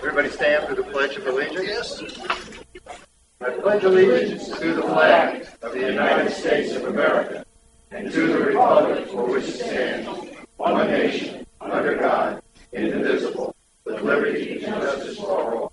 Everybody stand for the Pledge of Allegiance. Yes. I pledge allegiance to the flag of the United States of America and to the republic for which it stands, one nation, under God, indivisible, with liberty and justice for all.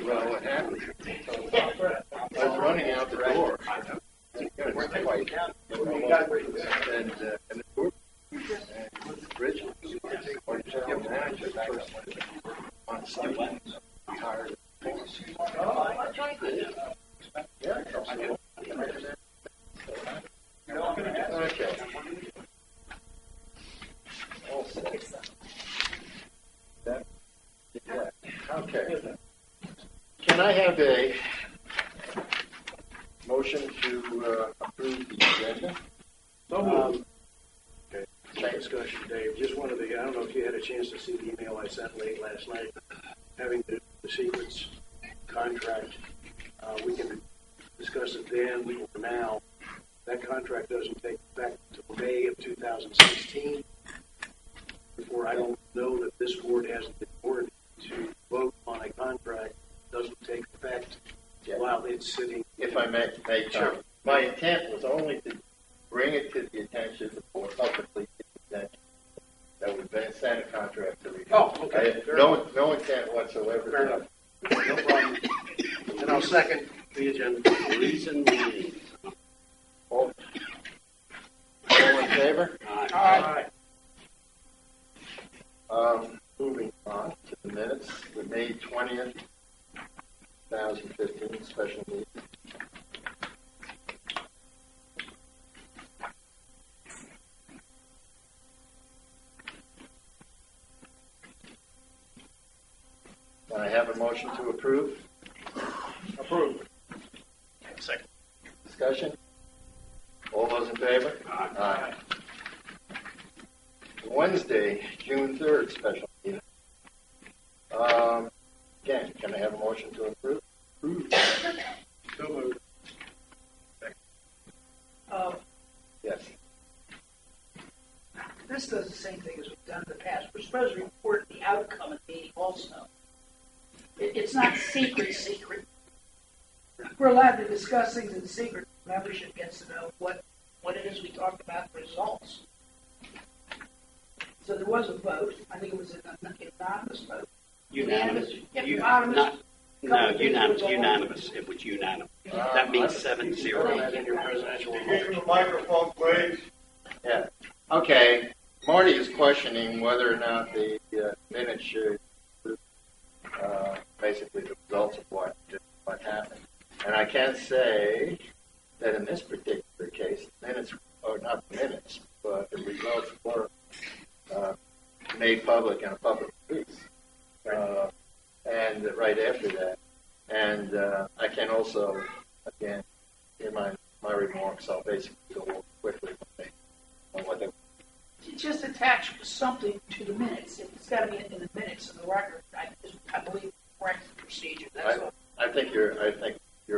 What happened? I was running out the door. And Rich, or your manager on student hired. Yeah. Okay. Okay. Can I have a motion to approve the agenda? Okay. Same discussion, Dave. Just one of the, I don't know if you had a chance to see the email I sent late last night having the secrets contract. We can discuss it then or now. That contract doesn't take effect until May of 2016. Therefore, I don't know that this board has the authority to vote on a contract that doesn't take effect while it's sitting. If I may sure. My intent was only to bring it to the attention of the board, publicly to the attention that we've been sent a contract to review. Oh, okay. No intent whatsoever. Fair enough. No problem. And I'll second the agenda. Reason being. All in favor? Aye. Moving on to the minutes, the May 20th, 2015 special meeting. Can I have a motion to approve? Approved. Second. Discussion? All those in favor? Aye. Wednesday, June 3rd, special meeting. Again, can I have a motion to approve? So moved. Yes. This does the same thing as we've done in the past. We're supposed to report the outcome of the meeting also. It's not secret. We're allowed to discuss things in secret. Membership gets to know what it is we talked about, the results. So there was a vote. I think it was an anonymous vote. Unanimous. Unanimous. Unanimous. It was unanimous. That means 7-0. In your presidential Use the microphone, please. Yeah. Okay. Marty is questioning whether or not the minutes should basically the results of what happened. And I can say that in this particular case, minutes, or not minutes, but the results were made public in a public release. And right after that. And I can also, again, in my remarks, I'll basically go over quickly on what they. You just attach something to the minutes. It's got to be in the minutes of the record. I believe correct procedure. That's all. I think you're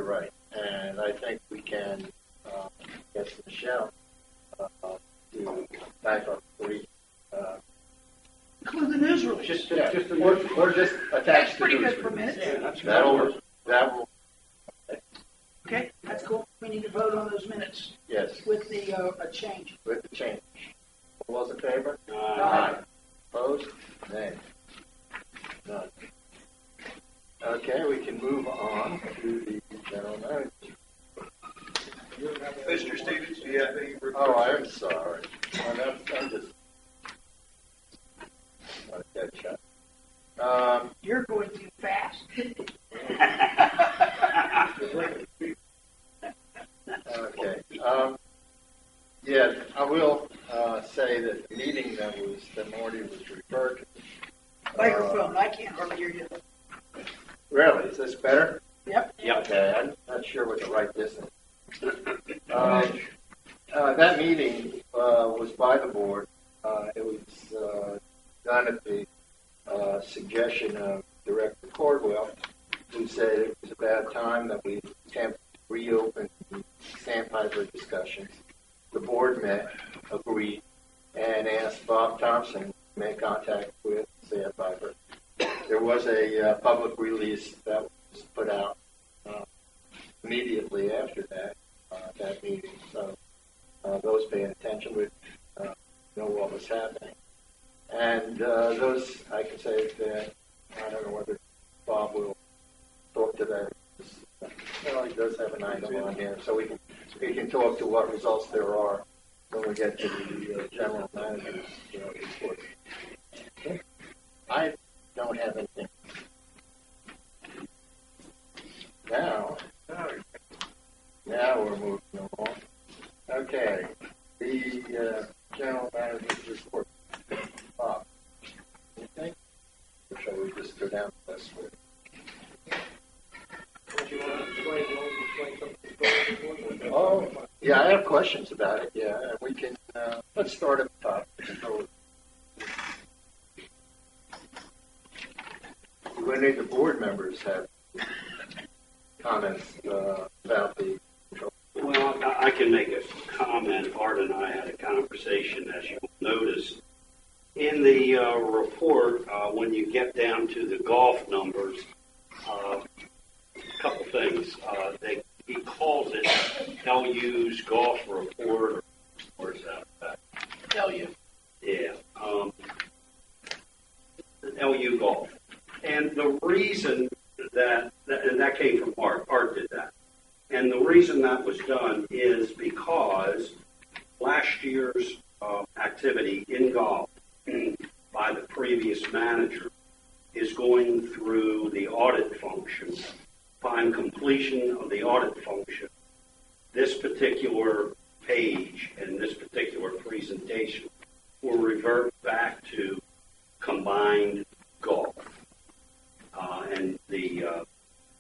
right, and I think we can get Michelle to back up the. Include the news release. Or just attach That's the pretty news good for release. minutes. That will. Okay, that's cool. We need to vote on those minutes. Yes. With the a change. With the change. All those in favor? Aye. Opposed? Nay. None. Okay, we can move on to the general manager. Mr. Stevens, do you have any reports? Oh, I'm sorry. I'm just want to catch up. You're going too fast. house. Okay. Yeah, I will say that the meeting that Marty was referred to. Microphone, I can't hardly hear you. Really? Is this better? Yep. Yep. Okay, I'm not sure what the right distance. That meeting was by the board. It was done at the suggestion of Director Cordwell, who said it was about time that we attempt to reopen the Sandpiper discussions. The board met, agreed, and asked Bob Thompson to make contact with Sandpiper. There was a public release that was put out immediately after that meeting. So those paying attention would know what was happening. And those, I can say that, I don't know whether Bob will talk to that. Well, he does have an item on here, so we can talk to what results there are when we get to the general manager's report. I don't have anything. Now we're moving along. Okay, the general manager's report. Bob, anything? Or shall we just go down the list with? Oh, yeah, I have questions about it. Yeah, and we can. Let's start at the top. Do any of the board members have comments about the control? Well, I can make a comment. Art and I had a conversation, as you will notice. In the report, when you get down to the golf numbers, a couple things. He calls it LU's golf report. Where's that? LU. Yeah. LU golf. And the reason that came from Art. Art did that. And the reason that was done is because last year's activity in golf by the previous manager is going through the audit function. Upon completion of the audit function, this particular page and this particular presentation will revert back to combined golf. And the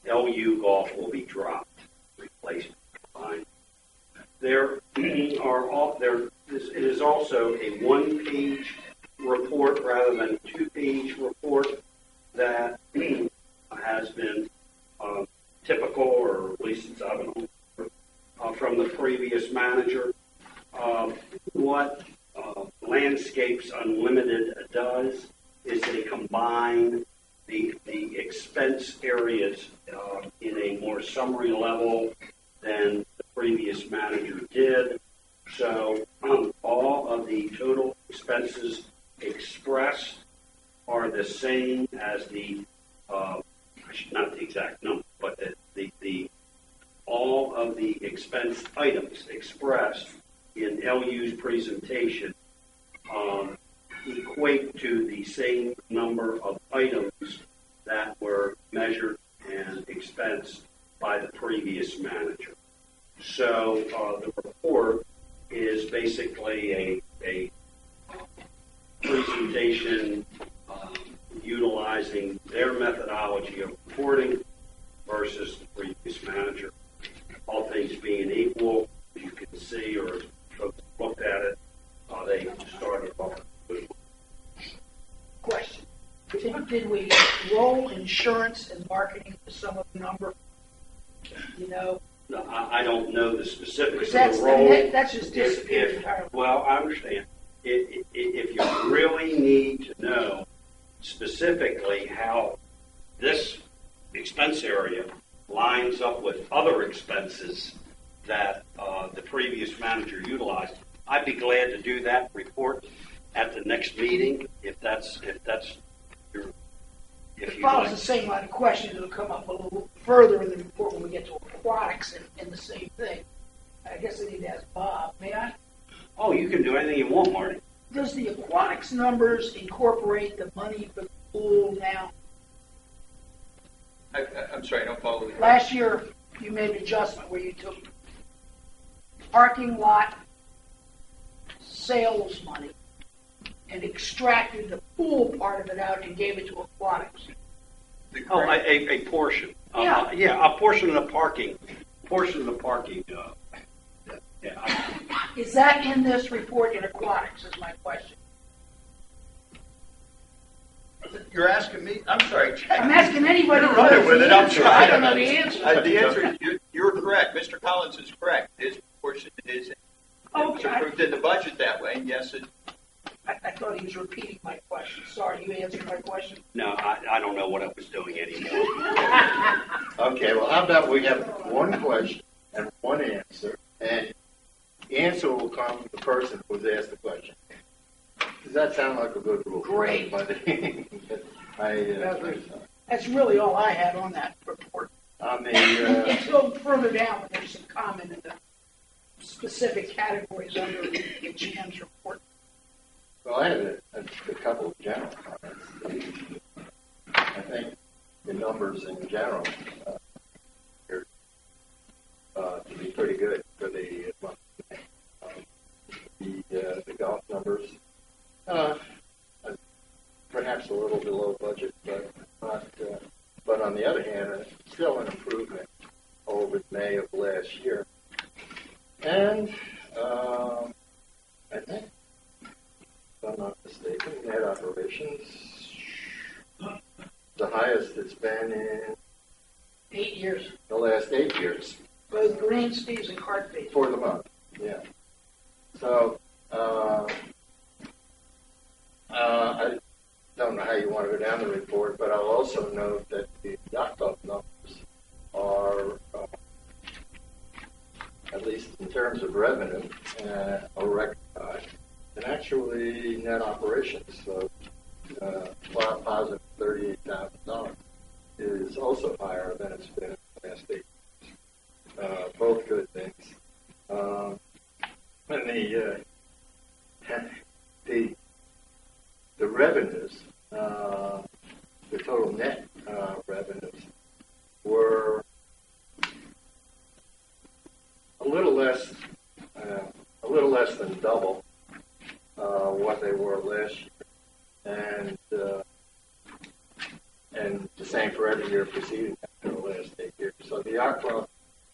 LU golf will be dropped, replaced with combined. It is also a one-page report rather than a two-page report that has been typical, or at least it's, I don't know, from the previous manager. What Landscapes Unlimited does is they combine the expense areas in a more summary level than the previous manager did. So all of the total expenses expressed are the same as the not the exact number, but the all of the expense items expressed in LU's presentation equate to the same number of items that were measured and expensed by the previous manager. So the report is basically a presentation utilizing their methodology of reporting versus the previous manager. All things being equal, as you can see, or as folks looked at it, they started off with. Question. Did we roll insurance and marketing to some of the number? You know? No, I don't know the specifics That's, of the role. that's just disappeared entirely. Well, I understand. If you really need to know specifically how this expense area lines up with other expenses that the previous manager utilized, I'd be glad to do that report at the next meeting if that's your. If it follows the same line of questions, it'll come up a little further in the report when we get to aquatics and the same thing. I guess I need to ask Bob. May I? Oh, you can do anything you want, Marty. Does the aquatics numbers incorporate the money for the pool now? I'm sorry, I don't follow you. Last year, you made an adjustment where you took parking lot sales money and extracted the pool part of it out and gave it to aquatics. Oh, a portion. Yeah. Yeah, a portion of the parking. Yeah. Is that in this report in aquatics, is my question. You're asking me? I'm sorry, Jack. I'm asking anybody You're who knows running with the it. I'm answer. trying. I don't know the answer. The answer, you're correct. Mr. Collins is correct. His portion is it was Okay. approved in the budget that way. And yes, I thought he was repeating my question. Sorry, you answered my question. No, I don't know what I was doing anymore. Okay, well, how about we have one question and one answer, and the answer will come from the person who was asked the question. Does that sound like a good rule? Great. That's really all I had on that report. On the, Until further down, when there's some comment in the specific categories under the GM's report. well, I had a couple of general comments. I think the numbers in general appear to be pretty good for the month. The golf numbers, perhaps a little below budget, but not. But on the other hand, still an improvement over May of last year. And I think, if I'm not mistaken, net operations, the highest it's been in 8 years. the last 8 years Both green fees and cart fees. for the month. Yeah. So I don't know how you want to go down the report, but I'll also note that the yacht club numbers are, at least in terms of revenue, a record high. And actually, net operations, so positive $38,000 is also higher than it's been in the last 8 years. Both good things. And the revenues, the total net revenues were a little less than double what they were last year, and the same for every year preceding that for the last 8 years. So the yacht club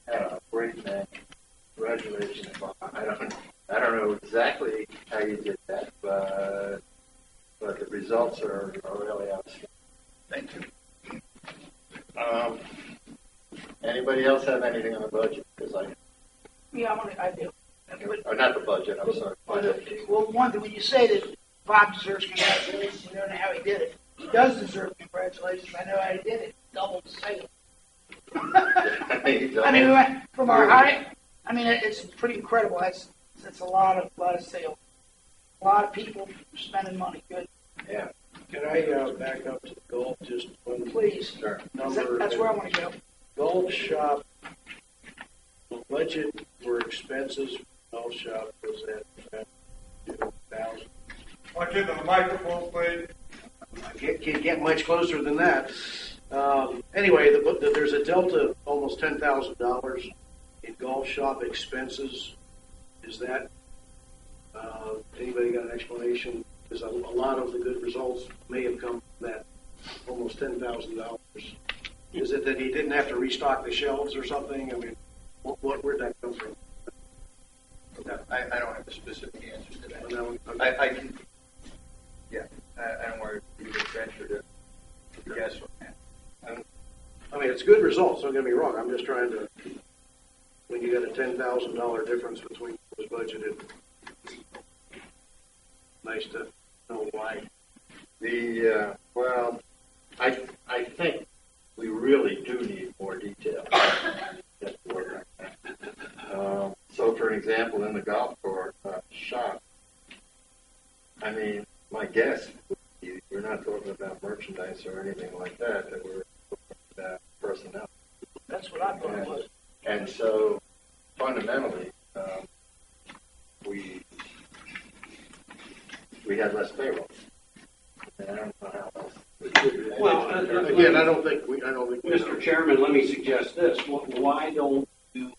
had a great man. Congratulations, Bob. I don't know exactly how you did that, but the results are really outstanding. thank you. Anybody else have anything on the budget? Because I do. or not the budget. I'm sorry. Well, one thing, when you say that Bob deserves congratulations, you don't know how he did it. He does deserve congratulations. I know how he did it. Doubled the sale. I mean, we went from our high. I mean, it's pretty incredible. That's a lot of sales. A lot of people spending money. Good. Yeah. Can I back up to the golf just one Please. Sure. number? That's where I want to go. Golf shop, the budget for expenses for golf shop was at 2,000. Want to get the microphone, please? Can't get much closer than that. Anyway, there's a delta of almost $10,000 in golf shop expenses. Is that, anybody got an explanation? Because a lot of the good results may have come from that almost $10,000. Is it that he didn't have to restock the shelves or something? I mean, where'd that come from? I don't have a specific answer to that. No, I can, yeah, I don't want you to venture to guess on that. I mean, it's good results, don't get me wrong. I'm just trying to, when you got a $10,000 difference between what was budgeted, nice to know why. Well, I think we really do need more detail. So, for example, in the golf course shop, I mean, my guess would be we're not talking about merchandise or anything like that, that we're talking about personnel. That's what I thought it was. And so, fundamentally, we had less payroll. And I don't know how else. Well, again, I don't think I don't think. Mr. Chairman, let me suggest this. Why don't you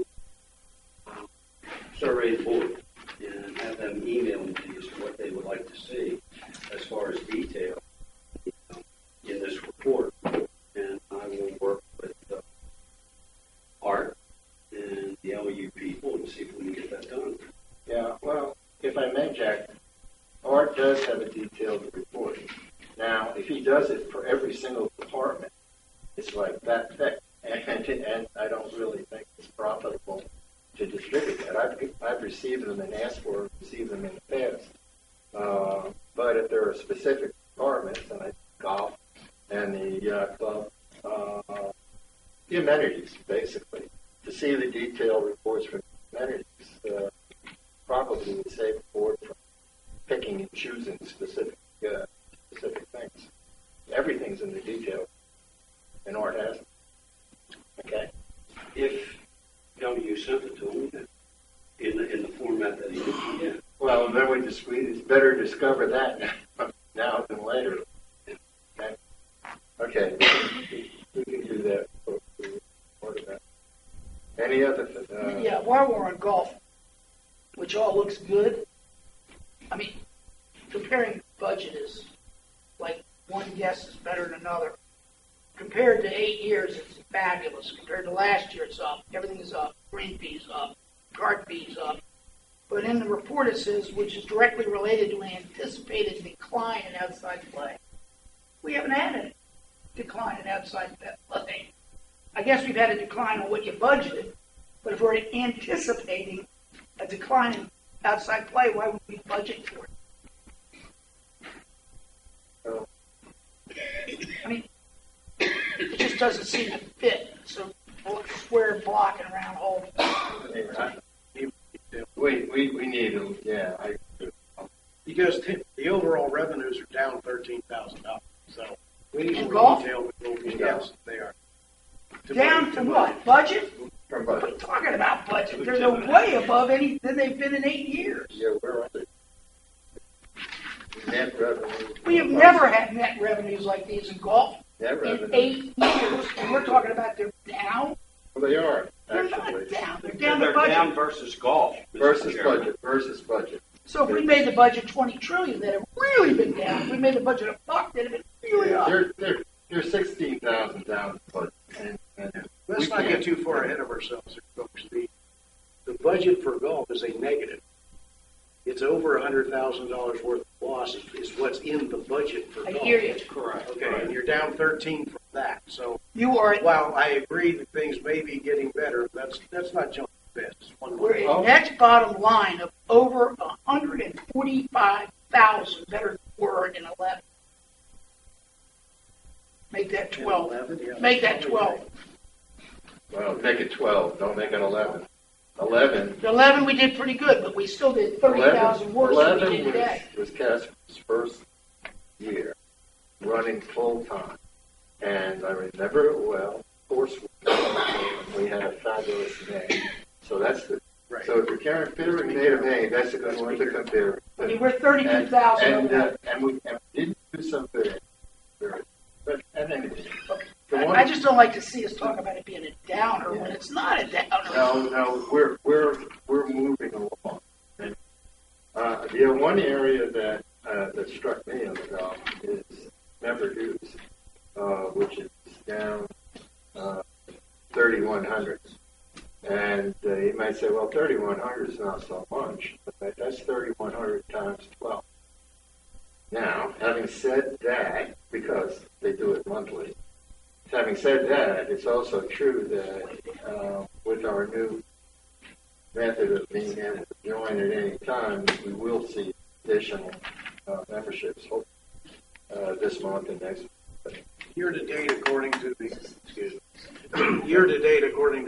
survey the board and have them email me as to what they would like to see as far as detail in this report? And I will work with Art and the LU people and see if we can get that done. Yeah, well, if I may, Jack, Art does have a detailed report. Now, if he does it for every single department, it's like that thick, and I don't really think it's profitable to distribute that. I've received them and asked for received them in the past. But if there are specific departments, and I golf and the club, the amenities, basically, to see the detailed reports from the amenities, probably would save the board from picking and choosing specific things. Everything's in the detail, and Art has it. Okay? If W sent it to them in the format that he did, yeah. Well, then it's better to discover that now than later. Okay, we can do that. Any other? Yeah, while we're on golf, which all looks good, I mean, comparing budget is like one guess is better than another. Compared to 8 years, it's fabulous. Compared to last year, it's up. Everything is up. Green fee's up. Card fee's up. But in the report it says, which is directly related to an anticipated decline in outside play. We haven't had a decline in outside play. I guess we've had a decline on what you budgeted, but if we're anticipating a decline in outside play, why would we budget for it? I mean, it just doesn't seem to fit. So square block and round hole. We need to, yeah. Because the overall revenues are down $13,000. So we need In more golf? detail. Yes, they are. Down to what? Budget? From What are budget. you talking about budget? They're way above any than they've been in 8 years. Yeah, we're under. Net revenue. We have never had net revenues like these in golf Net in revenue. 8 years. And we're talking about they're down. Well, they are, They're actually. not down. They're down to They're down budget. versus golf. Mr. Versus Chairman. budget. So if we made the budget $20 trillion, they'd have really been down. If we made the budget $1, they'd have been really up. They're 16,000 down, but and Let's we not get can't- too far ahead of ourselves, folks. The budget for golf is a negative. It's over $100,000 worth of loss is what's in the budget for I golf. hear you. Correct. Okay, and you're down 13 from that. So You are while I agree that things may be getting better, that's not jumping fast. It's one we're way. a net bottom line of over 145,000 better than we were in 11. Make that 12. 11, yeah. Make that 12. Well, make it 12. Don't make it 11. 11. 11 we did pretty good, but we still did 30,000 worse than we did today. was Casper's first year running full time, and I remember it well. Of course, we had a fabulous May. So that's the. Right. So if you're comparing May to May, that's a good one to compare. I mean, we're 32,000 over. And we didn't do some good. But and anyway, the one, I just don't like to see us talk about it being a downer when it's not a downer. No, we're moving along. And the one area that struck me in the golf is member dues, which is down 3,100. And you might say, well, 3,100 is not so much, but that's 3,100 times 12. Now, having said that, because they do it monthly, having said that, it's also true that with our new method of being able to join at any time, we will see additional memberships this month and next month. Year to date, according to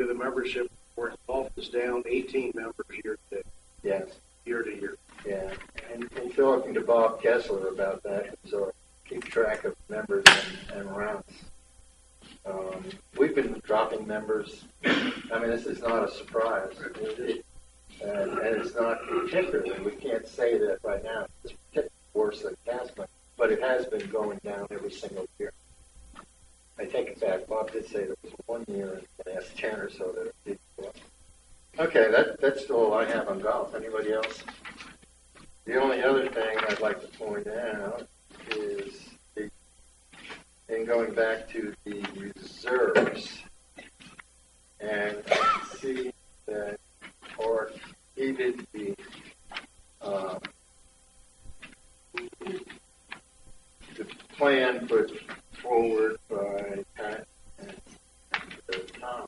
the membership report, golf is down 18 members year to date. Yes, Year to year. yeah. And talking to Bob Kessler about that, so keep track of members and rounds. We've been dropping members. I mean, this is not a surprise. And it's not particularly, we can't say that right now. It's particularly worse than Casper, but it has been going down every single year. I take it back. Bob did say there was 1 year in the last 10 or so that it did go up. Okay, that's all I have on golf. Anybody else? The only other thing I'd like to point out is in going back to the reserves, and I see that or even the plan put forward by Pat and Tom,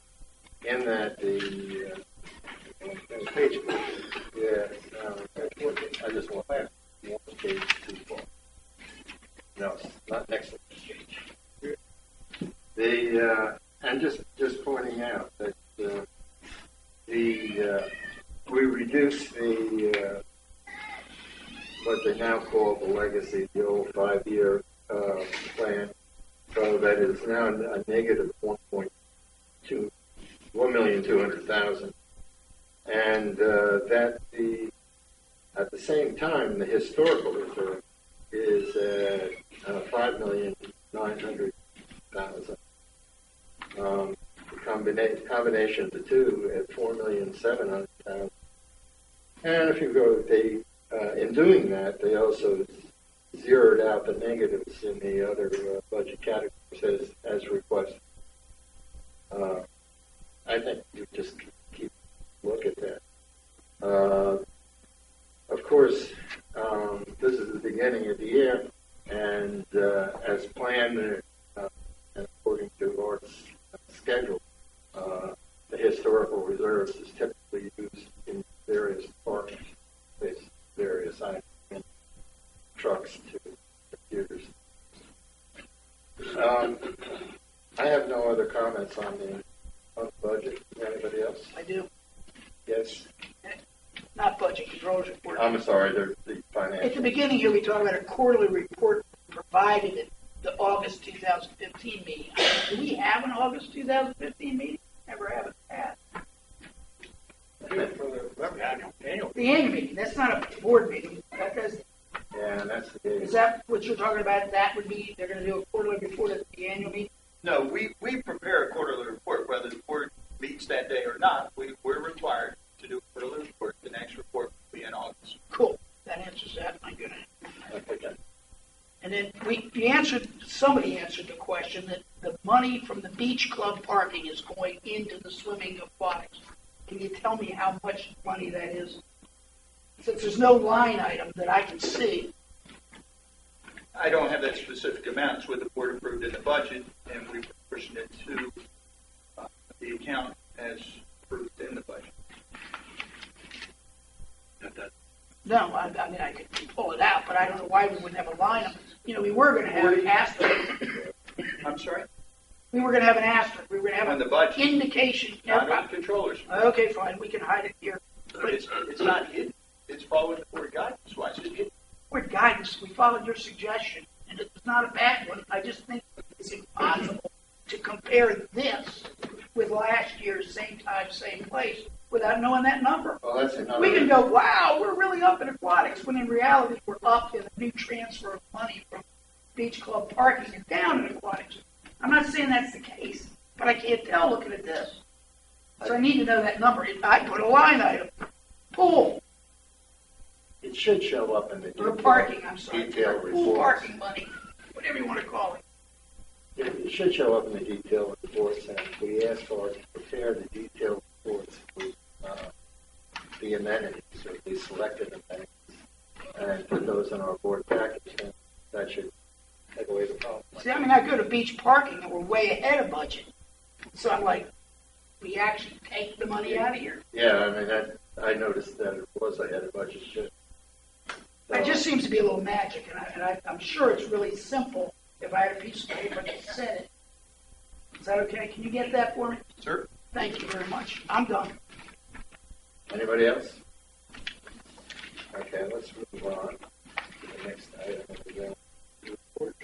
in that the page, yeah, I just want one page too far. No, not next to the page. And just pointing out that we reduced the what they now call the legacy, the old 5-year plan, so that is now a negative 1,200,000, and that at the same time the historical reserve is at 5,900,000. The combination of the two at 4,700,000. And if you go, in doing that, they also zeroed out the negatives in the other budget categories as requested. I think you just keep look at that. Of course, this is the beginning of the year, and as planned and according to our schedule, the historical reserves is typically used in various departments, various items, trucks to computers. I have no other comments on the budget. Anybody else? I do. Yes. Not budget, controls report. I'm sorry, the financial. At the beginning here, we talked about a quarterly report provided at the August 2015 meeting. Do we have an August 2015 meeting? Never have it had. The annual meeting. That's not a board meeting. That does. Yeah, and that's the Is that what you're talking about? That would be they're going to do a quarterly report at the annual meeting. No, we prepare a quarterly report, whether the board meets that day or not. We're required to do a quarterly report. The next report will be in August. Cool. That answers that. My goodness. Okay. And then somebody answered the question that the money from the beach club parking is going into the swimming aquatics. Can you tell me how much money that is? Since there's no line item that I can see. I don't have that specific amount. It's what the board approved in the budget, and we're pushing it to the account as approved in the budget. No, I mean, I could pull it out, but I don't know why we wouldn't have a line item. You know, we were going to have an asterisk. I'm sorry? We were going to have an asterisk. We were going to have On an the budget. indication. Not on the controllers. Okay, fine. We can hide it here. But it's not hidden. It's following the board guidance. Why is it hidden? Word guidance. We followed your suggestion, and it's not a bad one. I just think it's impossible to compare this with last year's same time, same place without knowing that number. Well, that's another. We can go, wow, we're really up in aquatics, when in reality we're up in a new transfer of money from beach club parking and down in aquatics. I'm not saying that's the case, but I can't tell looking at this. So I need to know that number. I put a line item. Pool. It should show up in the Or parking, I'm sorry. detailed Pool reports. parking money. Whatever you want to call it. It should show up in the detailed reports, and we asked for it to prepare the detailed reports with the amenities, or the selected amenities, and put those in our board package, and that should take away the problem. See, I mean, I go to beach parking and we're way ahead of budget. So I'm like, we actually take the money out of here. Yeah, I mean, I noticed that it was ahead of budget, too. It just seems to be a little magic, and I'm sure it's really simple if I had a piece of paper that said it. Is that okay? Can you get that for me? Sir? Thank you very much. I'm done. Anybody else? Okay, let's move on to the next item of the report.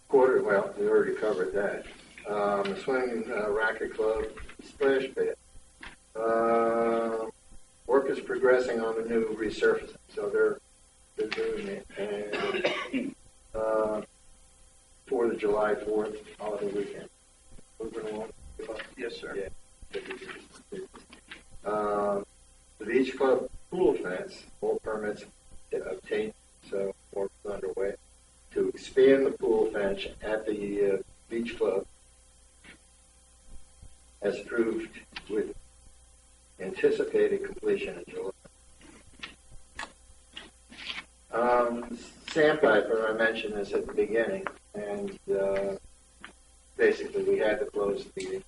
Well, we already covered that. The swimming racket club splash pad. Work is progressing on the new resurfacing, so they're doing it. And July 4th, holiday weekend. Moving along. Yes, sir. Yeah. The Beach Club pool fence, all permits obtained, so work is underway. To expand the pool fence at the Beach Club as approved with anticipated completion in July. Sandpiper, I mentioned this at the beginning, and basically we had to close the meeting.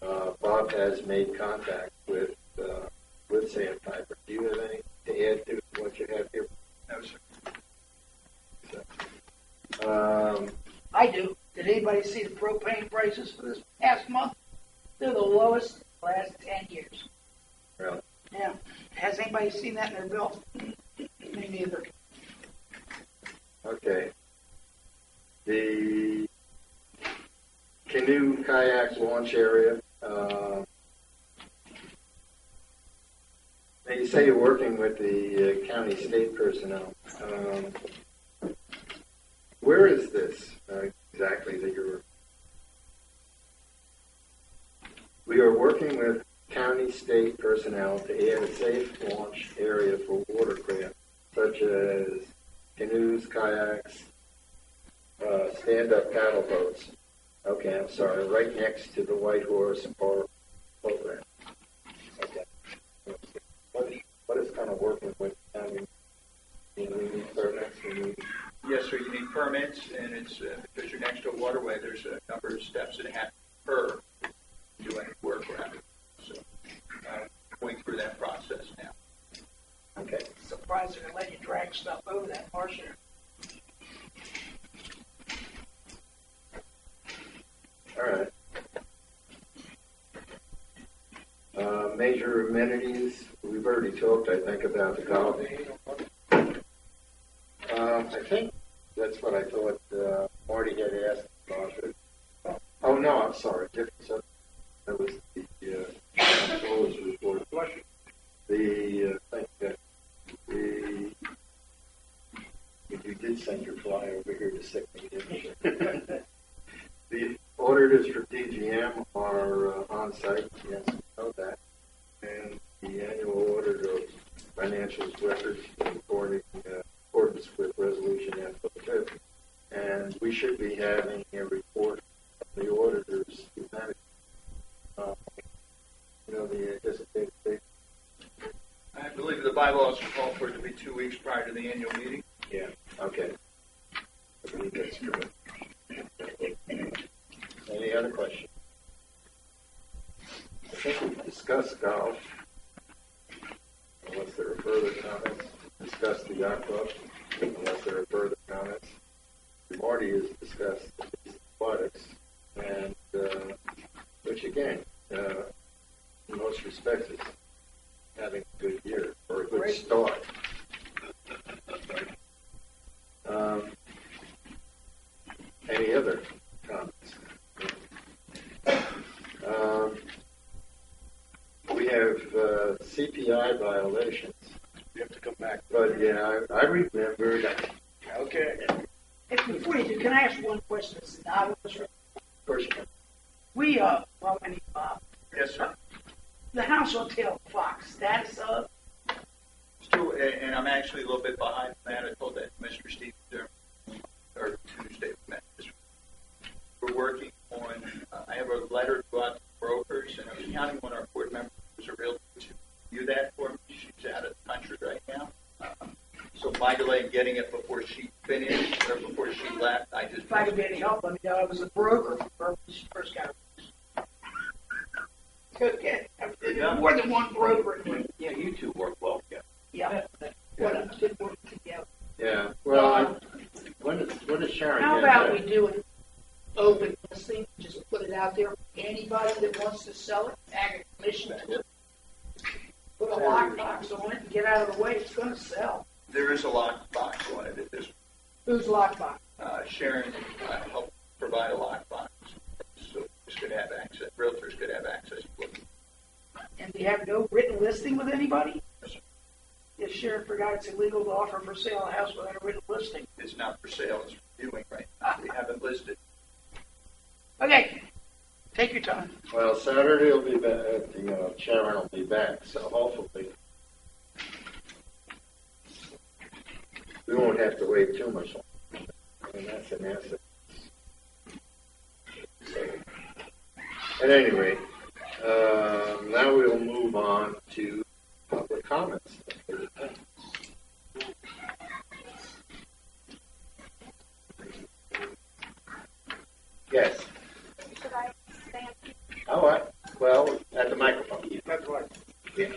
Bob has made contact with Sandpiper. Do you have anything to add to what you have here? No, sir. So, I do. Did anybody see the propane prices for this past month? They're the lowest in the last 10 years. really? Yeah. Has anybody seen that in their bill? Me neither. Okay. The canoe kayak launch area. Now you say you're working with the county state personnel. Where is this exactly that you're? We are working with county state personnel to add a safe launch area for watercraft, such as canoes, kayaks, stand-up paddle boats. Okay, I'm sorry, right next to the White Horse Park program. Okay. What is kind of working with county? We need permits. Yes, sir. You need permits, and it's because you're next to a waterway. There's a number of steps that have to occur to do any work around it. So, going through that process now. Okay. Surprised they're going to let you drag stuff over that marsh there. All right. Major amenities. We've already talked, I think, about the golf. I think that's what I thought Marty had asked about it. Oh, no, I'm sorry. Different subject. That was the controller's report. You did send your fly over here to sick me, didn't you? The auditors for DGM are on site. Yes, we know that. And the annual audit of financials records in accordance with Resolution F-05. And we should be having a report of the auditors. The anticipated date. I believe the bylaws call for it to be 2 weeks prior to the annual meeting. Yeah, okay. I believe that's correct. Any other questions? I think we've discussed golf. Unless there are further comments. Discussed the yacht club. Unless there are further comments. Marty has discussed aquatics, and which again, in most respects, is having a good year or a good start. Any other comments? We have CPI violations. You have to come back. But yeah, I remember that. Okay. Hey, before you do, can I ask one question? It's not First, we, I mean, Yes, sir. the House Hotel Fox, status of? Still, and I'm actually a little bit behind that. I told that to Mr. Stevens or Tuesday. We're working on, I have a letter to go out to brokers, and I was counting on our board member who's a realtor to do that for me. She's out of the country right now. So my delay in getting it before she finished or before she left, I just... If I could be any help, let me know. I was a broker when she first got it. Okay. More than one broker. Yeah, you two work well together. Yeah. What did work together. yeah. Well, when is Sharon? How get about back? we do an open listing, just put it out there, anybody that wants to sell it, tag a commission to it. Put a lockbox on it and get out of the way, it's gonna sell. There is a lockbox on it at this. Who's lockbox? Sharon helped provide a lockbox, so realtors could have access to it. And do you have no written listing with anybody? Yes, sir. If Sharon forgot it's illegal to offer for sale a house without a written listing. It's not for sale, it's reviewing right now. We haven't listed. Okay, take your time. Well, Saturday will be back, the chairman will be back, so hopefully we won't have to wait too much longer. And that's an asset. So, at any rate, now we'll move on to public comments. Yes. Should I stand? All right. Well, at the microphone. That's right. Yeah.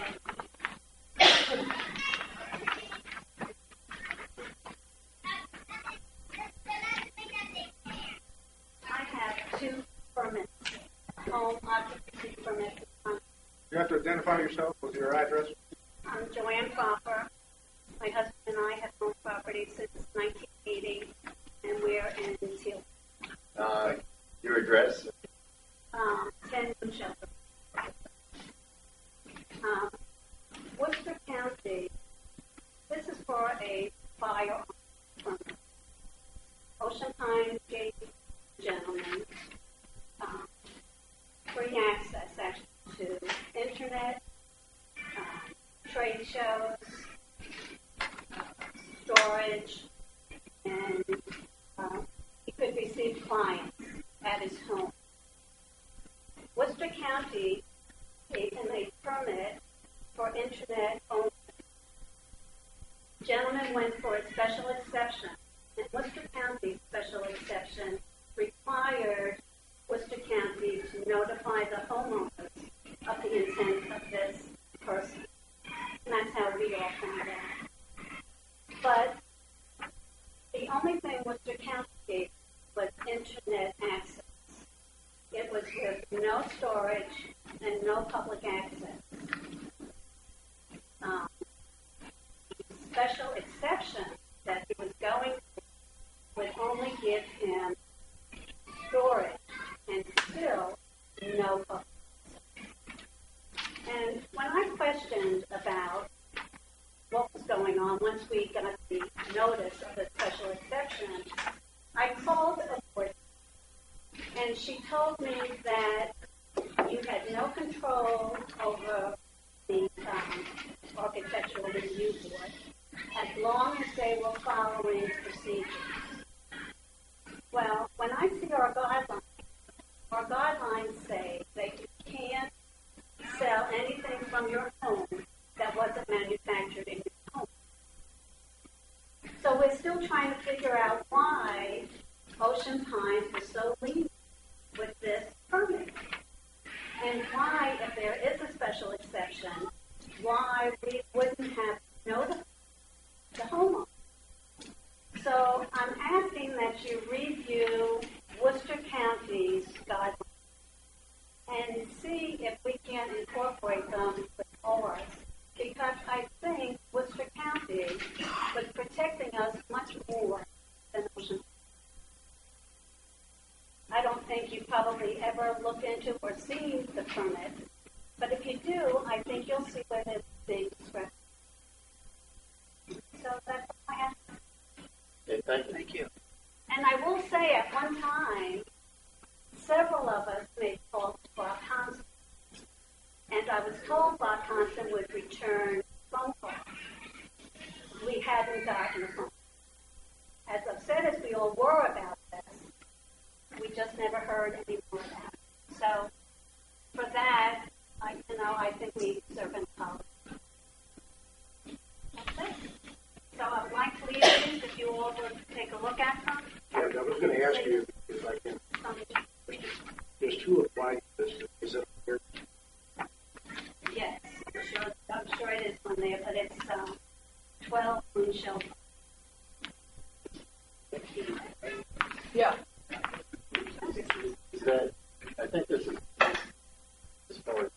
I have two permits, home occupancy permits. You have to identify yourself with your address. I'm Joanne Cropper. My husband and I have owned property since 1980, and we're in Teal. Your address? 10 New Shelter. Worcester County, this is for a firearm permit. Ocean Pines gave gentlemen free access actually to internet, trade shows, storage, and he could receive clients at his home. Worcester County gave him a permit for internet only. Gentleman went for a special exception, and Worcester County's special exception required Worcester County to notify the homeowners of the intent of this person. And that's how we all found out. But the only thing Worcester County gave was internet access. It was with no storage and no public access. Special exception that he was going to would only give him storage and still no public access. And when I questioned about what was going on once we got the notice of the special exception, I called a board, and she told me that you had no control over the architectural review board as long as they were following procedures. Well, when I see our guidelines say that you can't sell anything from your home that wasn't manufactured in your home. So we're still trying to figure out why Ocean Pines was so lenient with this permit. And why, if there is a special exception, why we wouldn't have notified the homeowner. So I'm asking that you review Worcester County's guidelines and see if we can incorporate them with ours. Because I think Worcester County was protecting us much more than Ocean. I don't think you probably ever looked into or seen the permit, but if you do, I think you'll see where it's being discrepancy. So that's all I have. Okay, thank you. Thank you. And I will say, at one time, several of us made calls to Bob Thompson, and I was told Bob Thompson would return phone calls. We hadn't gotten a phone. As upset as we all were about this, we just never heard any more about it. So, for that, I think we serve an apology. That's it. So I'd like to leave these if you all would take a look at them. Yeah, I was going to ask you if I can. There's two applied to this. Is it here? Yes, I'm sure it is on there, but it's 12 Moon Shelter. Yeah. Is that, I think this is as far as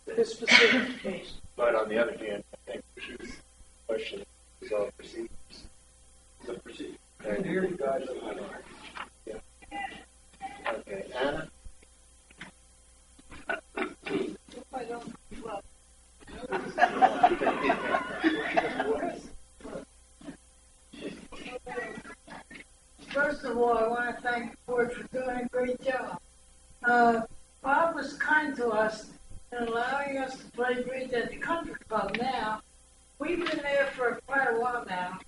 This specific case. but on the other hand, I think she's questioning is all procedures. The procedure. And here you guys are. Yeah. Okay, Anna? I don't, well, First of all, all, I want to thank the board for doing a great job. Bob was kind to us in allowing us to play bridge at the country club. Now, we've been there for quite a while now,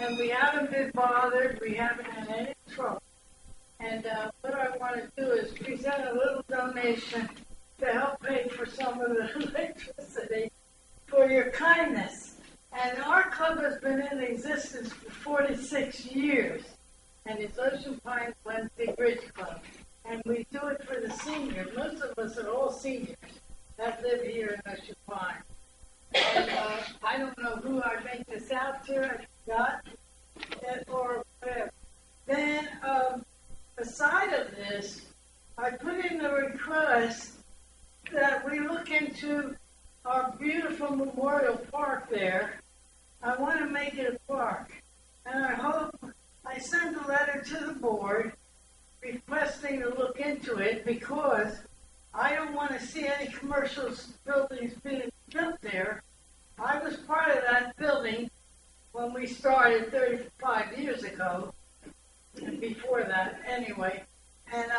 and we haven't been bothered. We haven't had any trouble. And what I want to do is present a little donation to help pay for some of the electricity for your kindness. And our club has been in existence for 46 years, and it's Ocean Pines Wednesday Bridge Club. And we do it for the seniors. Most of us are all seniors that live here in Ocean Pines. And I don't know who I make this out to, I forgot, or whatever. Then, aside of this, I put in the request that we look into our beautiful memorial park there. I want to make it a park. And I hope I send a letter to the board requesting to look into it, because I don't want to see any commercial buildings being built there. I was part of that building when we started 35 years ago, and before that anyway. And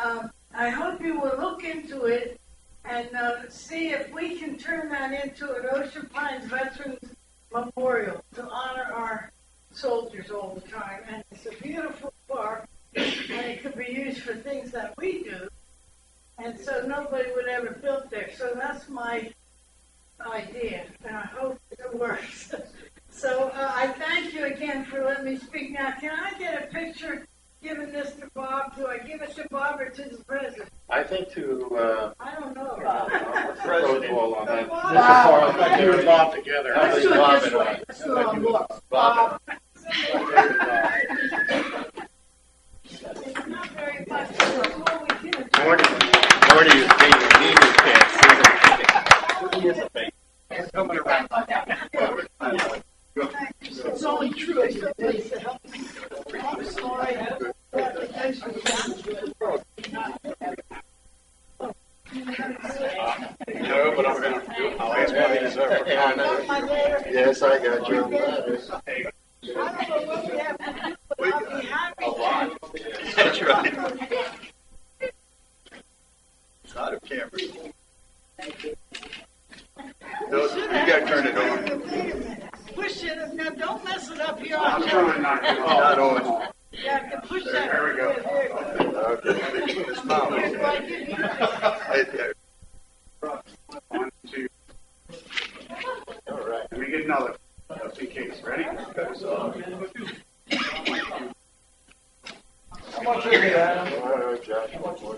I hope you will look into it and see if we can turn that into an Ocean Pines Veterans Memorial to honor our soldiers all the time. And it's a beautiful park, and it could be used for things that we do. And so nobody would ever build there. So that's my idea, and I hope it works. So I thank you again for letting me speak. Now, can I get a picture giving this to Bob? Do I give it to Bob or to the president? I think to, I don't know. protocol on that. Bob. Mr. I do it Parliamentary. all together. Let's do Bob it this and way. I. Let's do it on book. Bob. It's not very much. It's all we can do. Morty is being a genius, can't see. It's coming around. It's only true. It's a place to help. I'm sorry. Thanks for the No, but I'm going to. I'll ask what he deserves. Yes, I got your letters. I don't know what we have to do, but I'll be happy to. That's right. It's not a camera. No, you got to turn it on. Wait a minute. Push it. Now, don't mess it up here. I'm trying not to. It's not on. You have to push that. There we go. There you go. Okay. Smile. That's why I give you- Right there. 1, 2. All right. Let me get another, just in case. Ready? How much is it, Adam? All right, Josh. One more.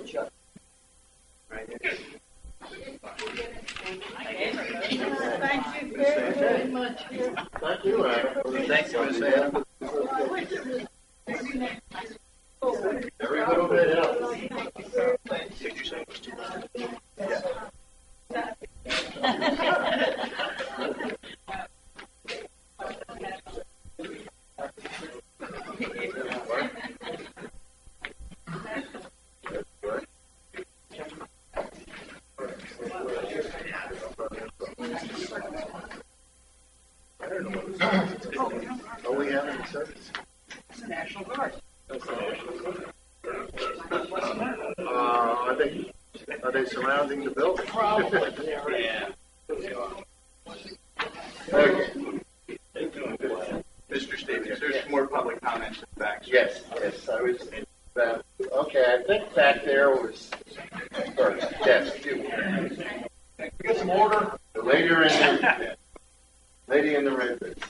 Thank you very, very much. Thank you, Adam. Thanks, Miss Adam. Every little bit helps. Did you say it was too loud? Are we having service? It's the National Guard. Are they surrounding the building? Probably. Yeah. Okay. Mr. Stevens, there's more public comments and facts. Yes, I was, okay, I think back there was, first, yes, Get some order. the lady in the red boots.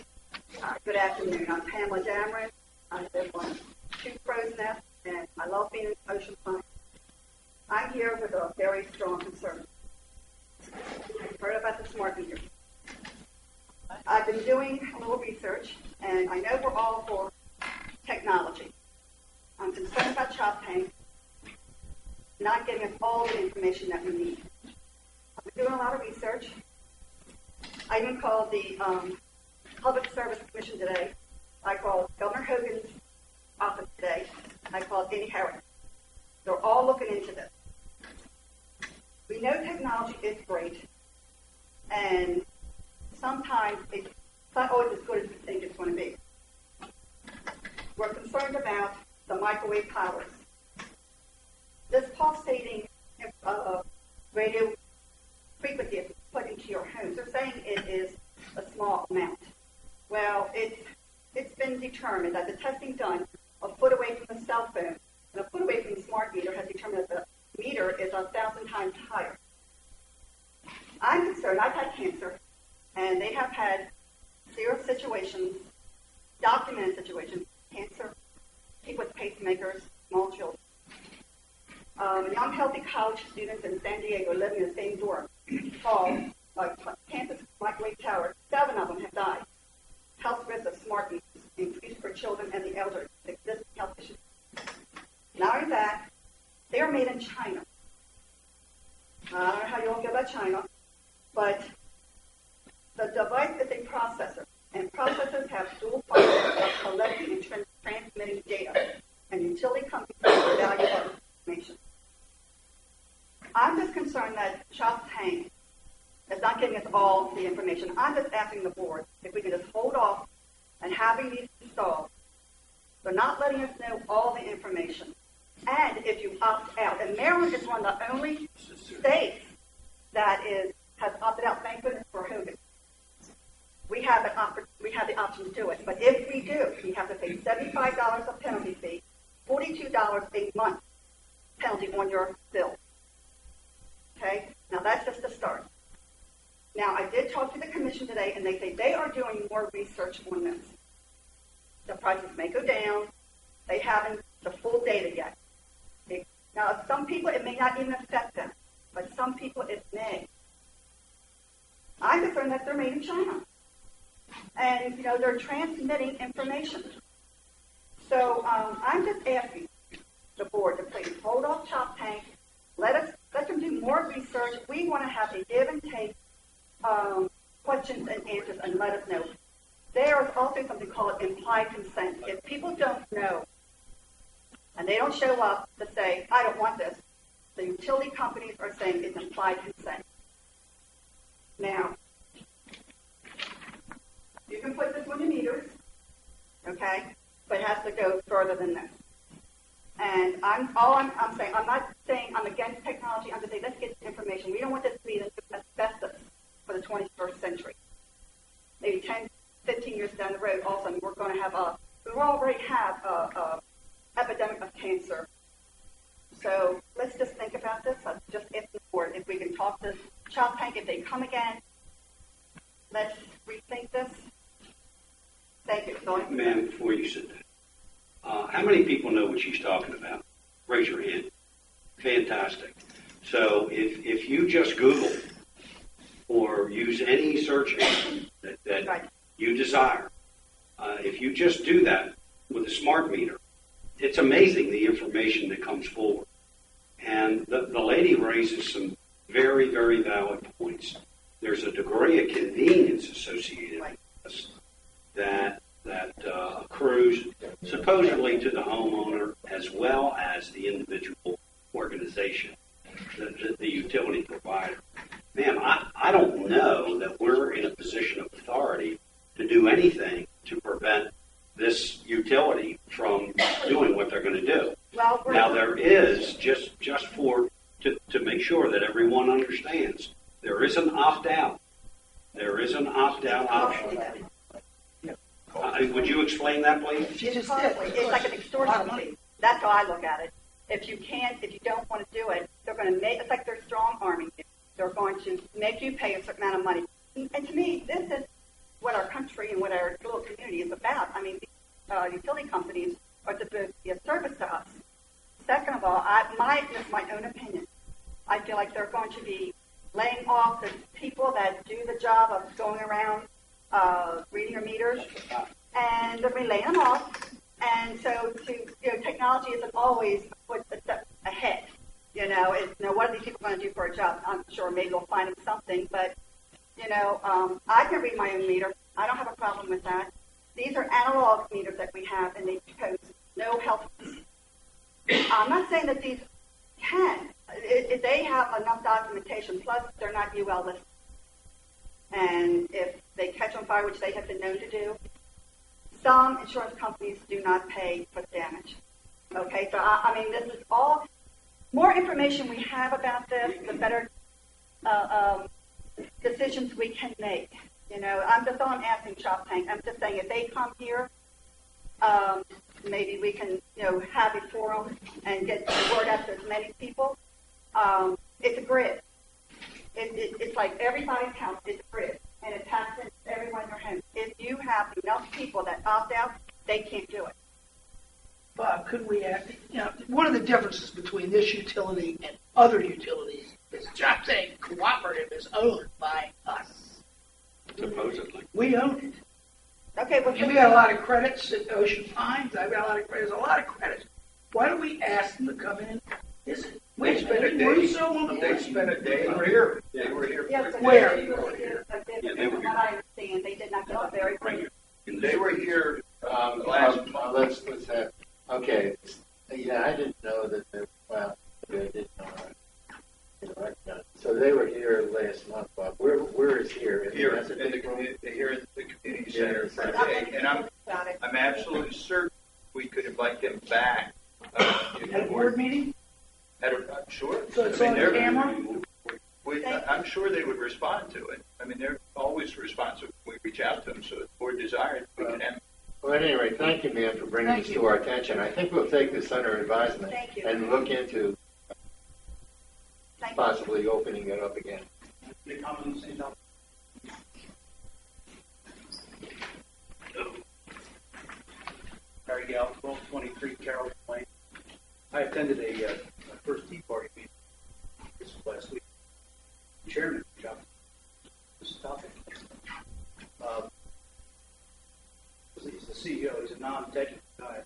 Good afternoon. I'm Pamela Dameron. I live on Two Crows Nest, and I love being in Ocean Pines. I'm here with a very strong concern. I've heard about the smart meter. I've been doing a little research, and I know we're all for technology. I'm concerned about Chop Tank not getting us all the information that we need. I've been doing a lot of research. I even called the Public Service Commission today. I called Governor Hogan's office today. I called Andy Harris. They're all looking into this. We know technology is great, and sometimes it's not always as good as we think it's going to be. We're concerned about the microwave towers. This pulsating radio frequency is put into your homes. They're saying it is a small amount. Well, it's been determined that the testing done a foot away from the cell phone and a foot away from the smart meter has determined that the meter is 1,000 times higher. I'm concerned. I've had cancer, and they have had serious situations, documented situations, cancer, people with pacemakers, small children. Young, healthy college students in San Diego living in the same dorm called campus microwave tower. 7 of them have died. Health risks of smart meters increased for children and the elderly with existing health issues. Not only that, they are made in China. I don't know how you all feel about China, but the device is a processor, and processors have dual functions of collecting and transmitting data, and utility companies have value of information. I'm just concerned that Chop Tank is not giving us all the information. I'm just asking the board if we can just hold off on having these installed. They're not letting us know all the information. And if you opt out, and Maryland is one of the only states that has opted out, thank goodness for Hogan. We have the option to do it. But if we do, we have to pay $75 a penalty fee, $42 a month penalty on your bill. Okay? Now that's just the start. Now I did talk to the commission today, and they say they are doing more research on this. The prices may go down. They haven't the full data yet. Now some people it may not even affect them, but some people it may. I'm concerned that they're made in China. And, they're transmitting information. So I'm just asking the board to please hold off Chop Tank. Let them do more research. We want to have a give and take questions and answers and let us know. There is also something called implied consent. If people don't know and they don't show up to say, I don't want this, the utility companies are saying it's implied consent. Now, you can put this on your meters, okay, but it has to go further than this. And I'm saying, I'm not saying I'm against technology. I'm just saying, let's get information. We don't want this to be asbestos for the 21st century. Maybe 10, 15 years down the road, all of a sudden we're going to have we already have a epidemic of cancer. So let's just think about this. I'm just asking the board if we can talk to Chop Tank if they come again. Let's rethink this. Thank you. Ma'am, before you sit down, how many people know what she's talking about? Raise your hand. Fantastic. So if you just Google or use any search engine that right. you desire, if you just do that with a smart meter, it's amazing the information that comes forward. And the lady raises some very, very valid points. There's a degree of convenience associated with this that accrues supposedly to the homeowner as well as the individual organization, the utility provider. Ma'am, I don't know that we're in a position of authority to do anything to prevent this utility from doing what they're going to do. Well, now there is, just to make sure that everyone understands, there is an opt-out. There is an opt-out option. Would you explain that, please? It's like an extortion fee. That's how I look at it. If you don't want to do it, they're going to make, it's like they're strong-arming you. They're going to make you pay a certain amount of money. And to me, this is what our country and what our little community is about. I mean, utility companies are to be a service to us. Second of all, this is my own opinion. I feel like they're going to be laying off the people that do the job of going around reading your meters, and they're laying them off. And so, technology isn't always a step ahead. What are these people going to do for a job? I'm sure maybe they'll find them something, but I can read my own meter. I don't have a problem with that. These are analog meters that we have, and they pose no health. I'm not saying that these can. They have enough documentation. Plus, they're not UL listed. And if they catch on fire, which they have been known to do, some insurance companies do not pay for the damage. Okay, so I mean, this is all, more information we have about this, the better decisions we can make. You know, I'm just not asking Shop Tank. I'm just saying if they come here, maybe we can, you know, have a forum and get the word out to as many people. It's a grid. It's like everybody's house is a grid, and it taps into everyone in their home. If you have enough people that opt out, they can't do it. Bob, could we add, you know, one of the differences between this utility and other utilities is Shop Tank Cooperative is owned by us. Supposedly. We own it. Okay, well, And we got a lot of credits at Ocean Pines. I've got a lot of credits. A lot of credits. Why don't we ask them to come in? Is it? We spent it. Russo on the They board. spent a day. They were here. They were here. yes, but Where? they really did a bit, from what I understand, they did not get a very good. They were here last month. Let's have, okay, yeah, I didn't know that they, well, I didn't know that. You know, so they were here last month, Bob. Where is here? Here Is it in the community, here in the community center for a day, and I'm absolutely certain we could invite them back. At a board meeting? I'm sure. So it's I mean, on they're- camera? I'm sure they would respond to it. I mean, they're always responsive when we reach out to them. So if the board desired, we could have. Well, at any rate, thank you, ma'am, for bringing Thank this you. to our attention. I think we'll take this under advisement Thank you. and look into Thank you. possibly opening it up again. Any comments, any comments? Barry Gal, 1223 Carroll Lane. I attended a first Tea Party meeting this last week. Chairman, John, this topic. He's the CEO. He's a non-technical guy.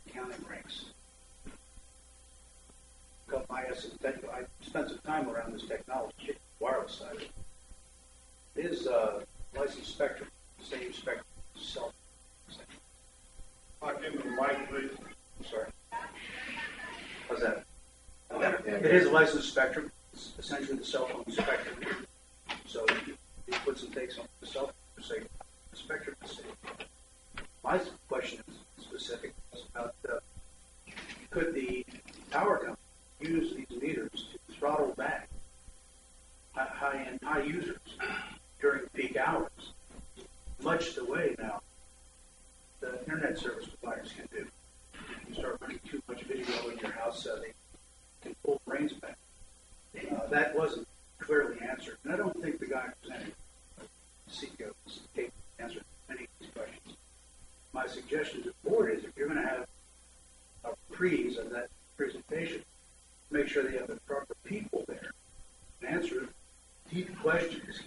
Accounting ranks. I spent some time around this technology, wireless side of it. His license spectrum, same spectrum as cell phone. Give me the mic, please. I'm sorry. How's that? Yeah. It is a licensed spectrum. It's essentially the cell phone spectrum. So you put some takes on the cell phone, say the spectrum is safe. My question is specific. It's about could the power company use these meters to throttle back high users during peak hours, much the way now the internet service providers can do. If you start running too much video in your house, they can pull brains back. That wasn't clearly answered, and I don't think the guy presenting CEO was capable of answering any of these questions. My suggestion to the board is if you're going to have a freeze of that presentation, make sure they have the proper people there and answer deep questions.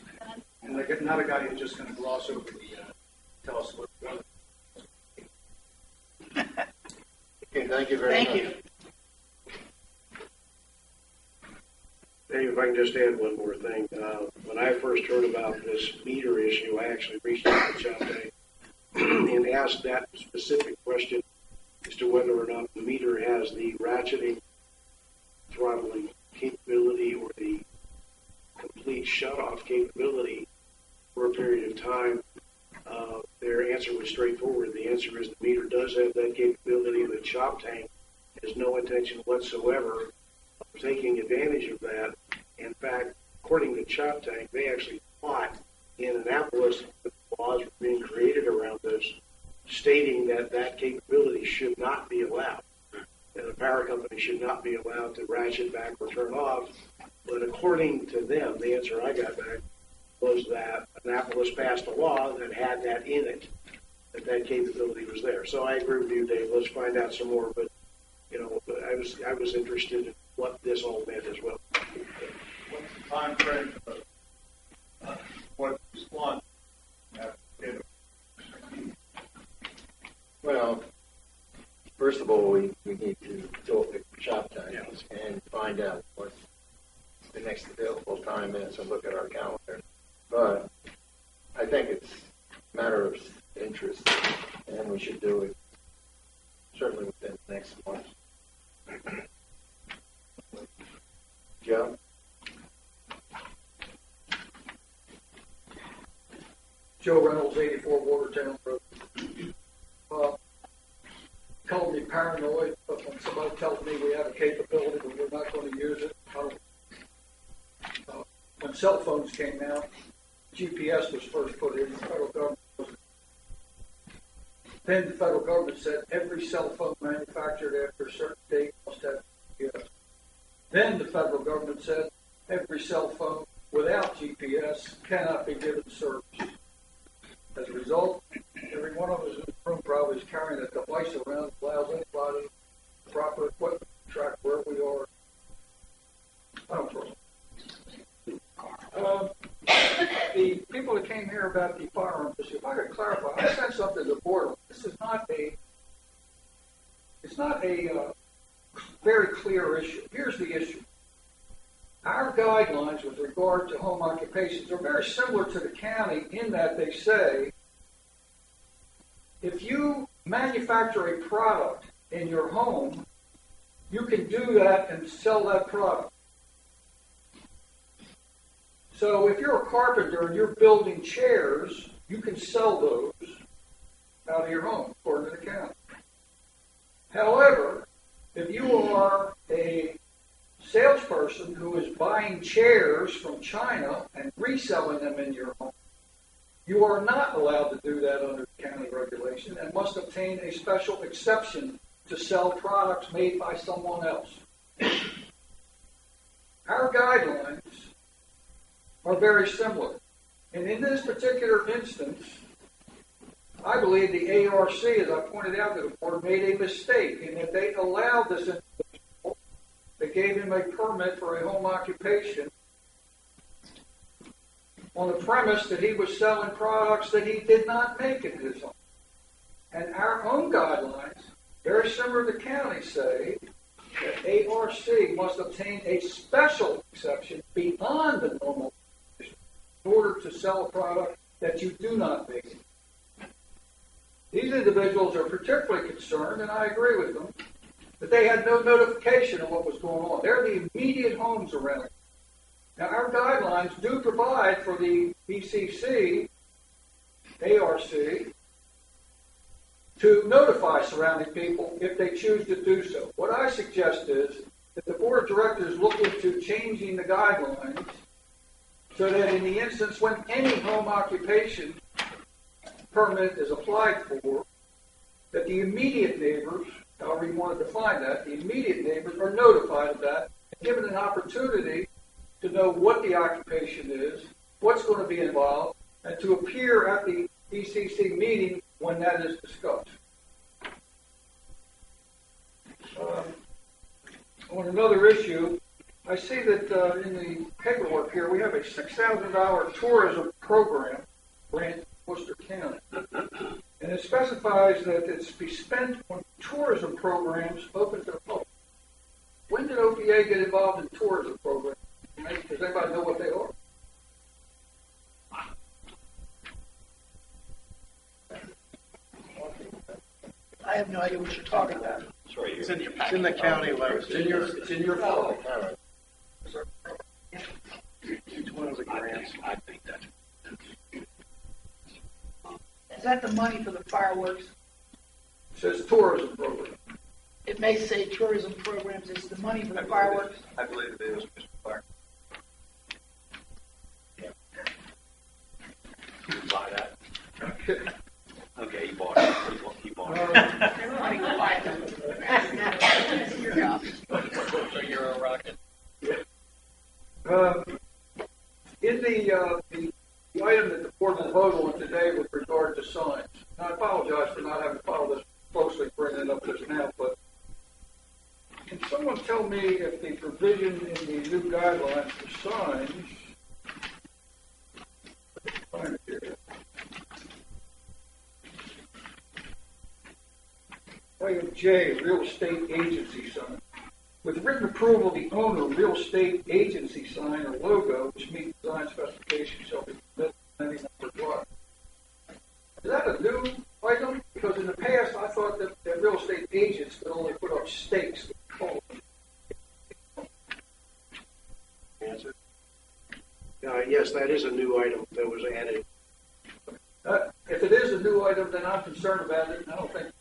And like, not a guy who's just going to gloss over the tell us what the other. Okay, thank you very much. Thank you. Dave, if I can just add one more thing. When I first heard about this meter issue, I actually reached out to Shop Tank and asked that specific question as to whether or not the meter has the ratcheting, throttling capability or the complete shut-off capability for a period of time. Their answer was straightforward. The answer is the meter does have that capability. The Shop Tank has no intention whatsoever of taking advantage of that. In fact, according to Shop Tank, they actually fought in Annapolis that laws were being created around this, stating that that capability should not be allowed. That a power company should not be allowed to ratchet back or turn off. But according to them, the answer I got back was that Annapolis passed a law that had that in it, that capability was there. So I agree with you, Dave. Let's find out some more. But you know, I was interested in what this all meant as well. What's the time frame of what response you have to give? Well, first of all, we need to talk to Shop Tank and find out what the next available time is and look at our calendar. But I think it's a matter of interest, and we should do it certainly within the next month. Joe? Joe Reynolds, 84 Watertown Road. Called me paranoid someone tells me we have a capability but we're not going to use it. When cell phones came out, GPS was first put in. The federal government wasn't. Then the federal government said every cell phone manufactured after a certain date must have GPS. Then the federal government said every cell phone without GPS cannot be given service. As a result, every one of us in the room probably is carrying a device around that allows anybody proper equipment to track where we are. I don't trust the people that came here about the firearms issue, if I could clarify, I said something to the board. This is not a very clear issue. Here's the issue. Our guidelines with regard to home occupations are very similar to the county in that they say if you manufacture a product in your home, you can do that and sell that product. So if you're a carpenter and you're building chairs, you can sell those out of your home, according to the county. However, if you are a salesperson who is buying chairs from China and reselling them in your home, you are not allowed to do that under county regulation and must obtain a special exception to sell products made by someone else. Our guidelines are very similar. And in this particular instance, I believe the ARC, as I pointed out to the board, made a mistake in that they allowed this individual, they gave him a permit for a home occupation on the premise that he was selling products that he did not make in his home. And our own guidelines, very similar to county, say that ARC must obtain a special exception beyond the normal in order to sell a product that you do not make. These individuals are particularly concerned, and I agree with them, that they had no notification of what was going on. They're the immediate homes around it. Now, our guidelines do provide for the BCC, ARC, to notify surrounding people if they choose to do so. What I suggest is that the board of directors look into changing the guidelines so that in the instance when any home occupation permit is applied for, that the immediate neighbors, however you want to define that, the immediate neighbors are notified of that and given an opportunity to know what the occupation is, what's going to be involved, and to appear at the BCC meeting when that is discussed. On another issue, I see that in the paperwork here we have a $6,000 tourism program grant in Worcester County. And it specifies that it's to be spent on tourism programs open to the public. When did OPA get involved in tourism programs? Does anybody know what they are? I have no idea what you're talking about. It's in the county letter. It's in your file. It's one of the grants. I think that's. Is that the money for the fireworks? It says tourism program. It may say tourism programs. It's the money for the fireworks. I believe it is, Mr. Clark. You can buy that. Okay, he bought it. He bought it. Everybody can buy it. So you're a rocket. In the item that the board will vote on today with regard to signs, and I apologize for not having followed this closely, bringing it up just now, but can someone tell me if the provision in the new guidelines for signs, find it here. Item J, real estate agency sign. With written approval of the owner, real estate agency sign or logo, which meets design specifications, shall be permitted in any number of lots. Is that a new item? Because in the past, I thought that real estate agents could only put up stakes. Answer. Yes, that is a new item that was added. If it is a new item, then I'm concerned about it, and I don't think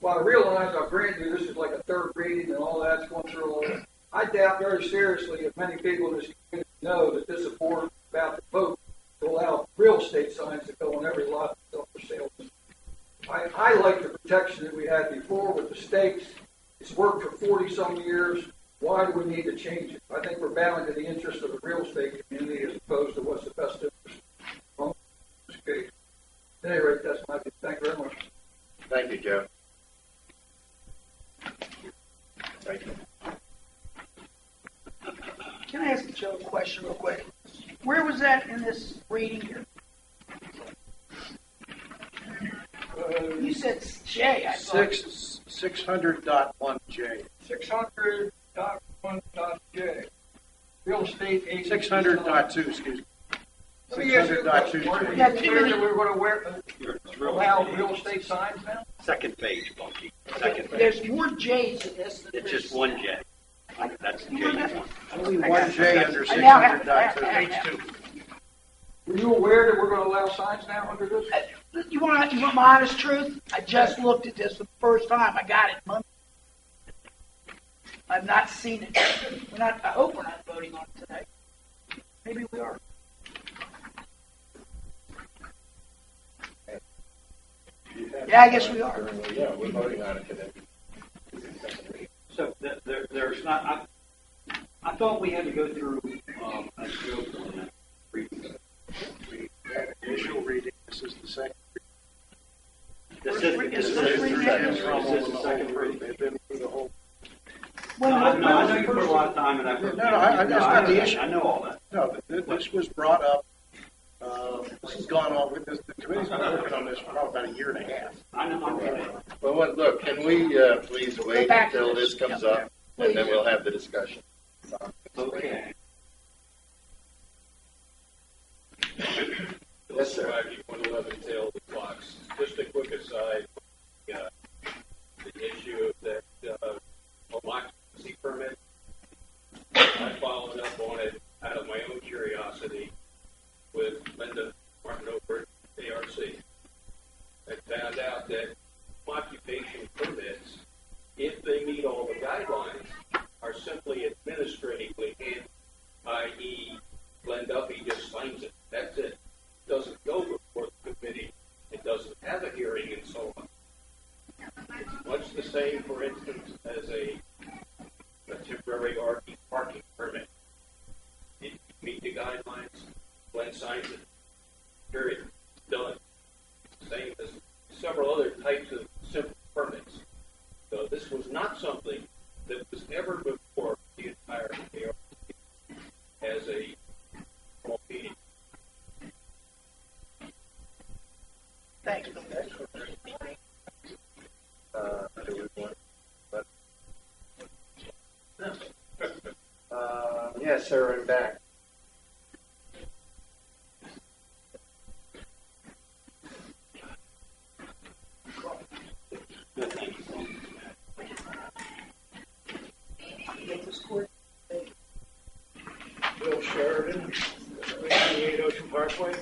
While I realize, I'll grant you, this is like a third reading and all that's going through all that, I doubt very seriously if many people in this community know that this is board about to vote to allow real estate signs to go on every lot that's up for sale. I like the protection that we had before with the stakes. It's worked for 40-some years. Why do we need to change it? I think we're bound to the interest of the real estate community as opposed to what's the best interest of this case. At any rate, that's my view. Thank you very much. Thank you, Joe. Thank you. Can I ask Joe a question real quick? Where was that in this reading here? You said J, I thought. 600.1J. 600.1.j. Real estate agency. 600.2, excuse me. Let me ask you a question. Were you Yeah, clear that we were going to allow real estate signs now? Second page, Bunky. Second page. There's more J's in this than It's there just is. one J. That's J one. Only one J under I now have 600.2. it. Page 2. Were you aware that we're going to allow signs now under this? You want my honest truth? I just looked at this for the first time. I got it Monday. I've not seen it. I hope we're not voting on it today. Maybe we are. Yeah, I guess we are. Yeah, we're voting on it today. So there's not, I thought we had to go through a scope on that. Initial reading. This is the second. This Is is this the reading? second reading. They've been through the whole. No, I know you put a lot of time and effort. No, that's not the issue. I know all that. No, this was brought up. This has gone on with this. The committee's been working on this for about a year and a half. I know. Well, look, can we please wait back to until this. this comes up, and then we'll have the discussion. Okay. Yes, sir. 111 tail the clocks. Just a quick aside, the issue of that home occupancy permit. I followed up on it out of my own curiosity with Linda Martin over at ARC. I found out that occupation permits, if they meet all the guidelines, are simply administratively handled, i.e. Glenn Duffy just signs it. That's it. It doesn't go before the committee. It doesn't have a hearing and so on. It's much the same, for instance, as a temporary parking permit. If you meet the guidelines, Glenn signs it. Period. It's done. Same as several other types of simple permits. So this was not something that was ever before the entire ARC as a formal meeting. Thank you. Do we want- Yes, sir, and back. Bill Sheridan, 398 Ocean Parkway.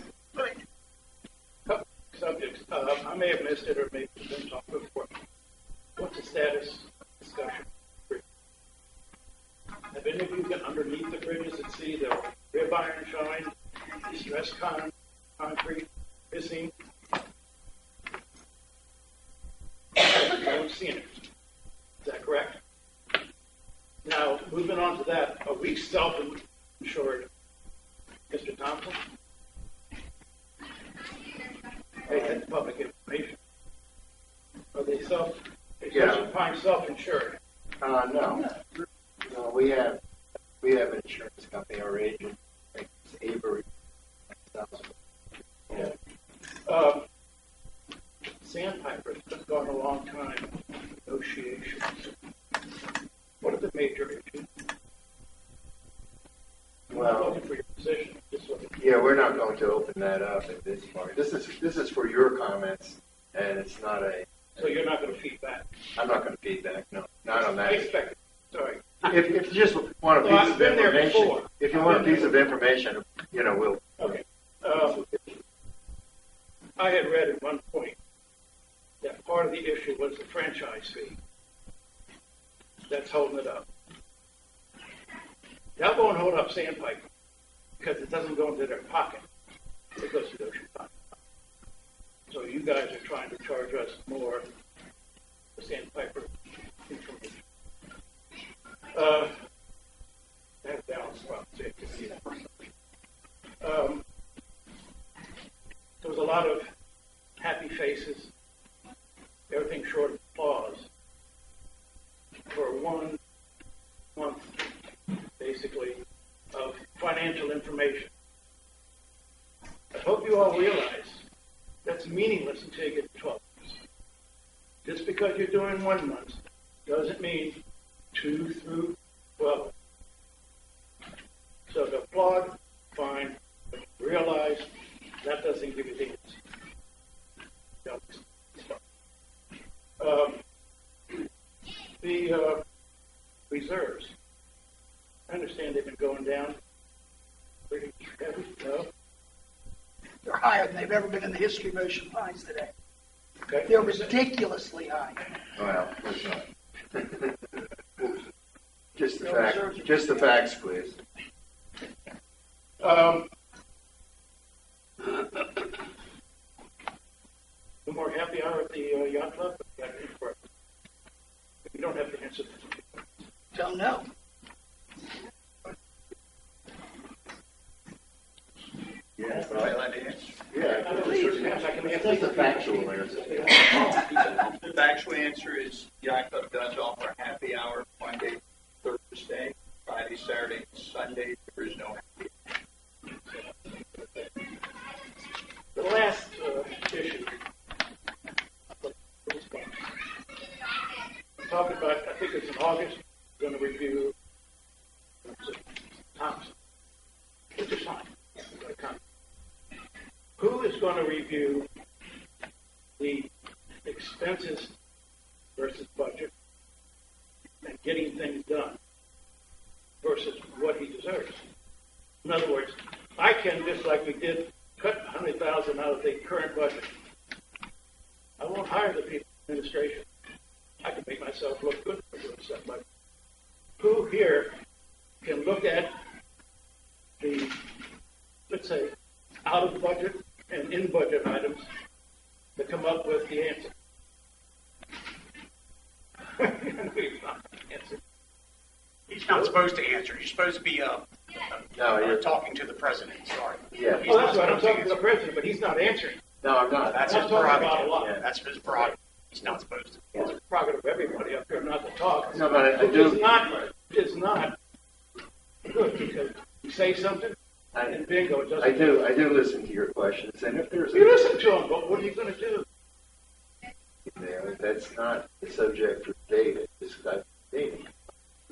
Couple subjects. I may have missed it or maybe it's been talked before. What's the status discussion? Have any of you been underneath the bridges at sea, the rib iron shine, distress concrete missing? You haven't seen it. Is that correct? Now, moving on to that, are we self-insured, Mr. Thompson? Hey, that's public information. Are they self-insured? No. No, we have an insurance company, our agent, I think it's Avery. Yeah. Sandpiper's been going a long time, negotiations. What are the major issues? I'm not Well, looking for your position. Just looking. yeah, we're not going to open that up at this point. This is for your comments, and it's not a. So you're not going to feed back? I'm not going to feedback. No, not on I that. expect it. Sorry. If you just want a Well, piece I've of been there information, before. if you want a piece of information, we'll. Okay. I had read at one point that part of the issue was the franchise fee. That's holding it up. That won't hold up Sandpiper because it doesn't go into their pocket. It goes to the Ocean Fund. So you guys are trying to charge us more for Sandpiper information. That balance problem. There was a lot of happy faces, everything short of applause, for 1 month, basically, of financial information. I hope you all realize that's meaningless until you get to 12 months. Just because you're doing 1 month doesn't mean 2 through 12. So to applaud, fine, but realize that doesn't give you the answer. The reserves. I understand they've been going down pretty heavy. No? They're higher than they've ever been in the history of Ocean Pines today. Okay. They're ridiculously high. Well, it's not. Just the facts, please. No more happy hour at the yacht club? You don't have to answer this. Don't know. Yeah, Am I allowed to answer? yeah. Please, I can answer. Just a factual answer. The factual answer is Yacht Club does offer happy hour Monday, Thursday, Friday, Saturday, Sunday. There is no happy hour. The last issue. Talking about, I think it's in August, we're going to review Thompson, which is fine. Who is going to review the expenses versus budget and getting things done versus what he deserves? In other words, I can, just like we did, cut $100,000 out of the current budget. I won't hire the people in administration. I can make myself look good for doing stuff like that. Who here can look at the, let's say, out of budget and in budget items to come up with the answer? He's not supposed to answer. He's supposed to be talking to the president. Sorry. Yeah. Oh, that's right. I'm talking to the president, but he's not answering. No, I'm not. That's I'm his talking about a prerogative. lot. Yeah, that's his prerogative. He's not supposed to. It's a prerogative of everybody up here not to talk. No, but I Which do. is not good, because you say something and bingo, it doesn't. I do listen to your questions, and if there's You listen to them, but what are you going to do? that's not the subject for debate. It's not debating.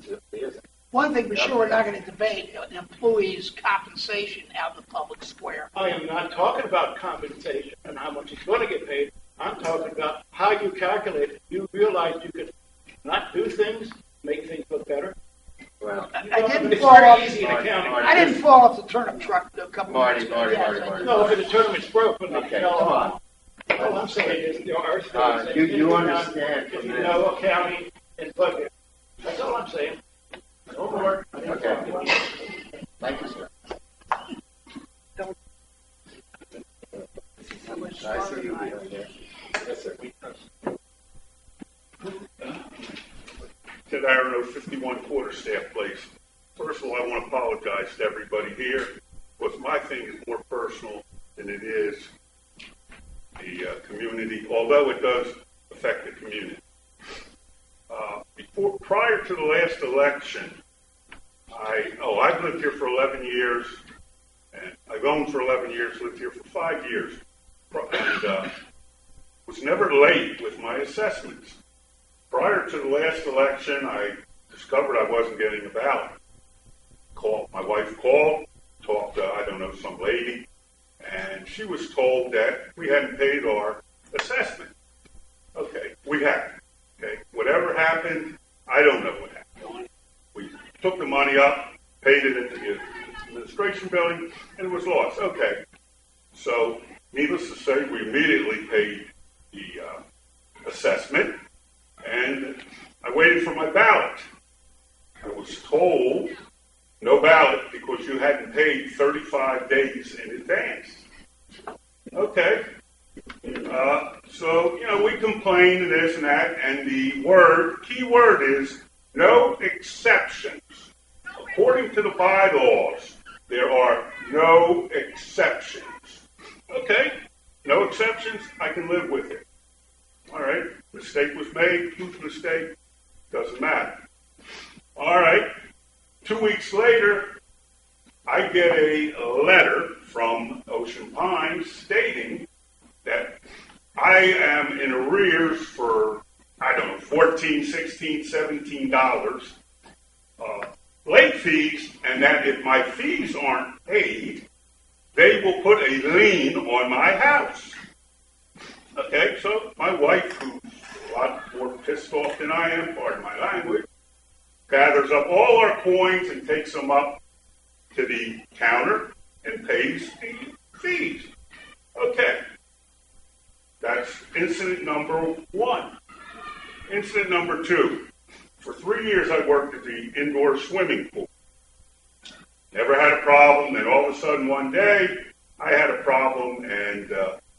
It isn't. One thing for sure, we're not going to debate an employee's compensation out in the public square. I am not talking about compensation and how much he's going to get paid. I'm talking about how you calculate it. You realize you could not do things, make things look better. Well, I didn't It's fall very off. easy in accounting. I didn't fall off the turnip truck a couple Marty, months ago. Marty. No, but the tournament's broke. But Okay, no, come on. all I'm saying is there are things you understand if from you this. know accounting and budget. That's all I'm saying. No more. Okay. Thank you, sir. I see you behind there. Yes, sir. Ted Arano, 51 Quarterstaff Place. First of all, I want to apologize to everybody here, because my thing is more personal than it is the community, although it does affect the community. Prior to the last election, I've lived here for 11 years, and I've owned for 11 years, lived here for 5 years, and was never late with my assessments. Prior to the last election, I discovered I wasn't getting a ballot. My wife called, talked to, some lady, and she was told that we hadn't paid our assessment. Okay, we hadn't. Okay, whatever happened, I don't know what happened. We took the money up, paid it into the administration building, and it was lost. Okay, so needless to say, we immediately paid the assessment, and I waited for my ballot. I was told no ballot because you hadn't paid 35 days in advance. Okay. So, we complain and this and that, and the key word is no exceptions. According to the bylaws, there are no exceptions. Okay, no exceptions, I can live with it. All right, mistake was made, huge mistake, doesn't matter. All right, 2 weeks later, I get a letter from Ocean Pines stating that I am in arrears for, $14, $16, $17 late fees, and that if my fees aren't paid, they will put a lien on my house. Okay, so my wife, who's a lot more pissed off than I am, pardon my language, gathers up all our coins and takes them up to the counter and pays the fees. Okay, that's incident number 1. Incident number 2. For 3 years, I worked at the indoor swimming pool. Never had a problem, and all of a sudden one day, I had a problem, and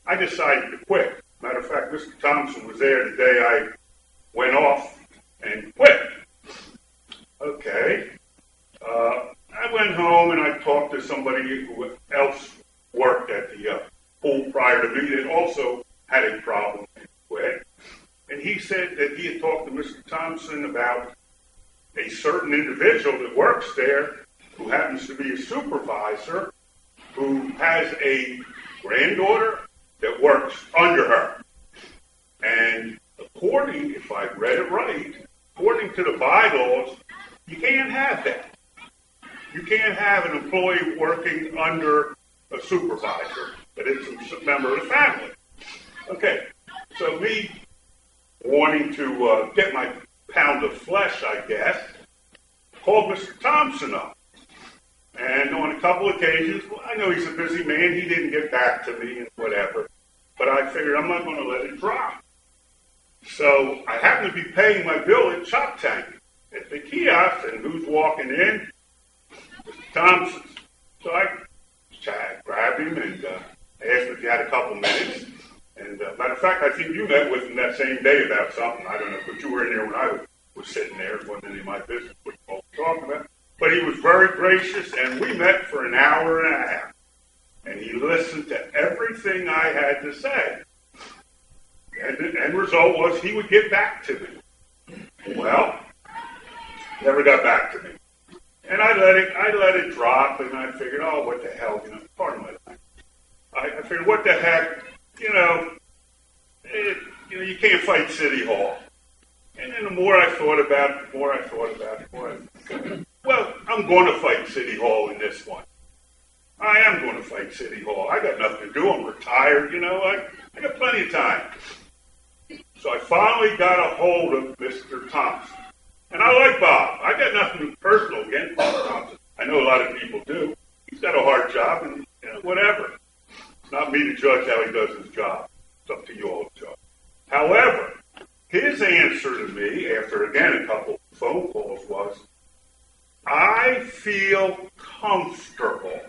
I decided to quit. Matter of fact, Mr. Thompson was there the day I went off and quit. Okay. I went home, and I talked to somebody who else worked at the pool prior to me that also had a problem and quit. And he said that he had talked to Mr. Thompson about a certain individual that works there who happens to be a supervisor who has a granddaughter that works under her. And according, if I read it right, according to the bylaws, you can't have that. You can't have an employee working under a supervisor, but it's a member of the family. Okay, so me wanting to get my pound of flesh, I guess, called Mr. Thompson up. And on a couple occasions, well, I know he's a busy man, he didn't get back to me and whatever, but I figured I'm not going to let it drop. So I happen to be paying my bill at Choptank at the kiosk, and who's walking in? Mr. Thompson. So I grabbed him and asked him if he had a couple minutes. And matter of fact, I think you met with him that same day about something. I don't know, but you were in there when I was sitting there. It wasn't any of my business what you all were talking about. But he was very gracious, and we met for an hour and a half. And he listened to everything I had to say. And the end result was he would get back to me. Well, never got back to me. And I let it drop, and I figured, oh, what the hell, pardon my language. I figured, what the heck, you can't fight City Hall. And then the more I thought about it, well, I'm going to fight City Hall in this one. I am going to fight City Hall. I got nothing to do. I'm retired, I got plenty of time. So I finally got a hold of Mr. Thompson. And I like Bob. I got nothing personal against Bob Thompson. I know a lot of people do. He's got a hard job, and whatever. It's not me to judge how he does his job. It's up to you all to judge. However, his answer to me, after, again, a couple of phone calls was, I feel comfortable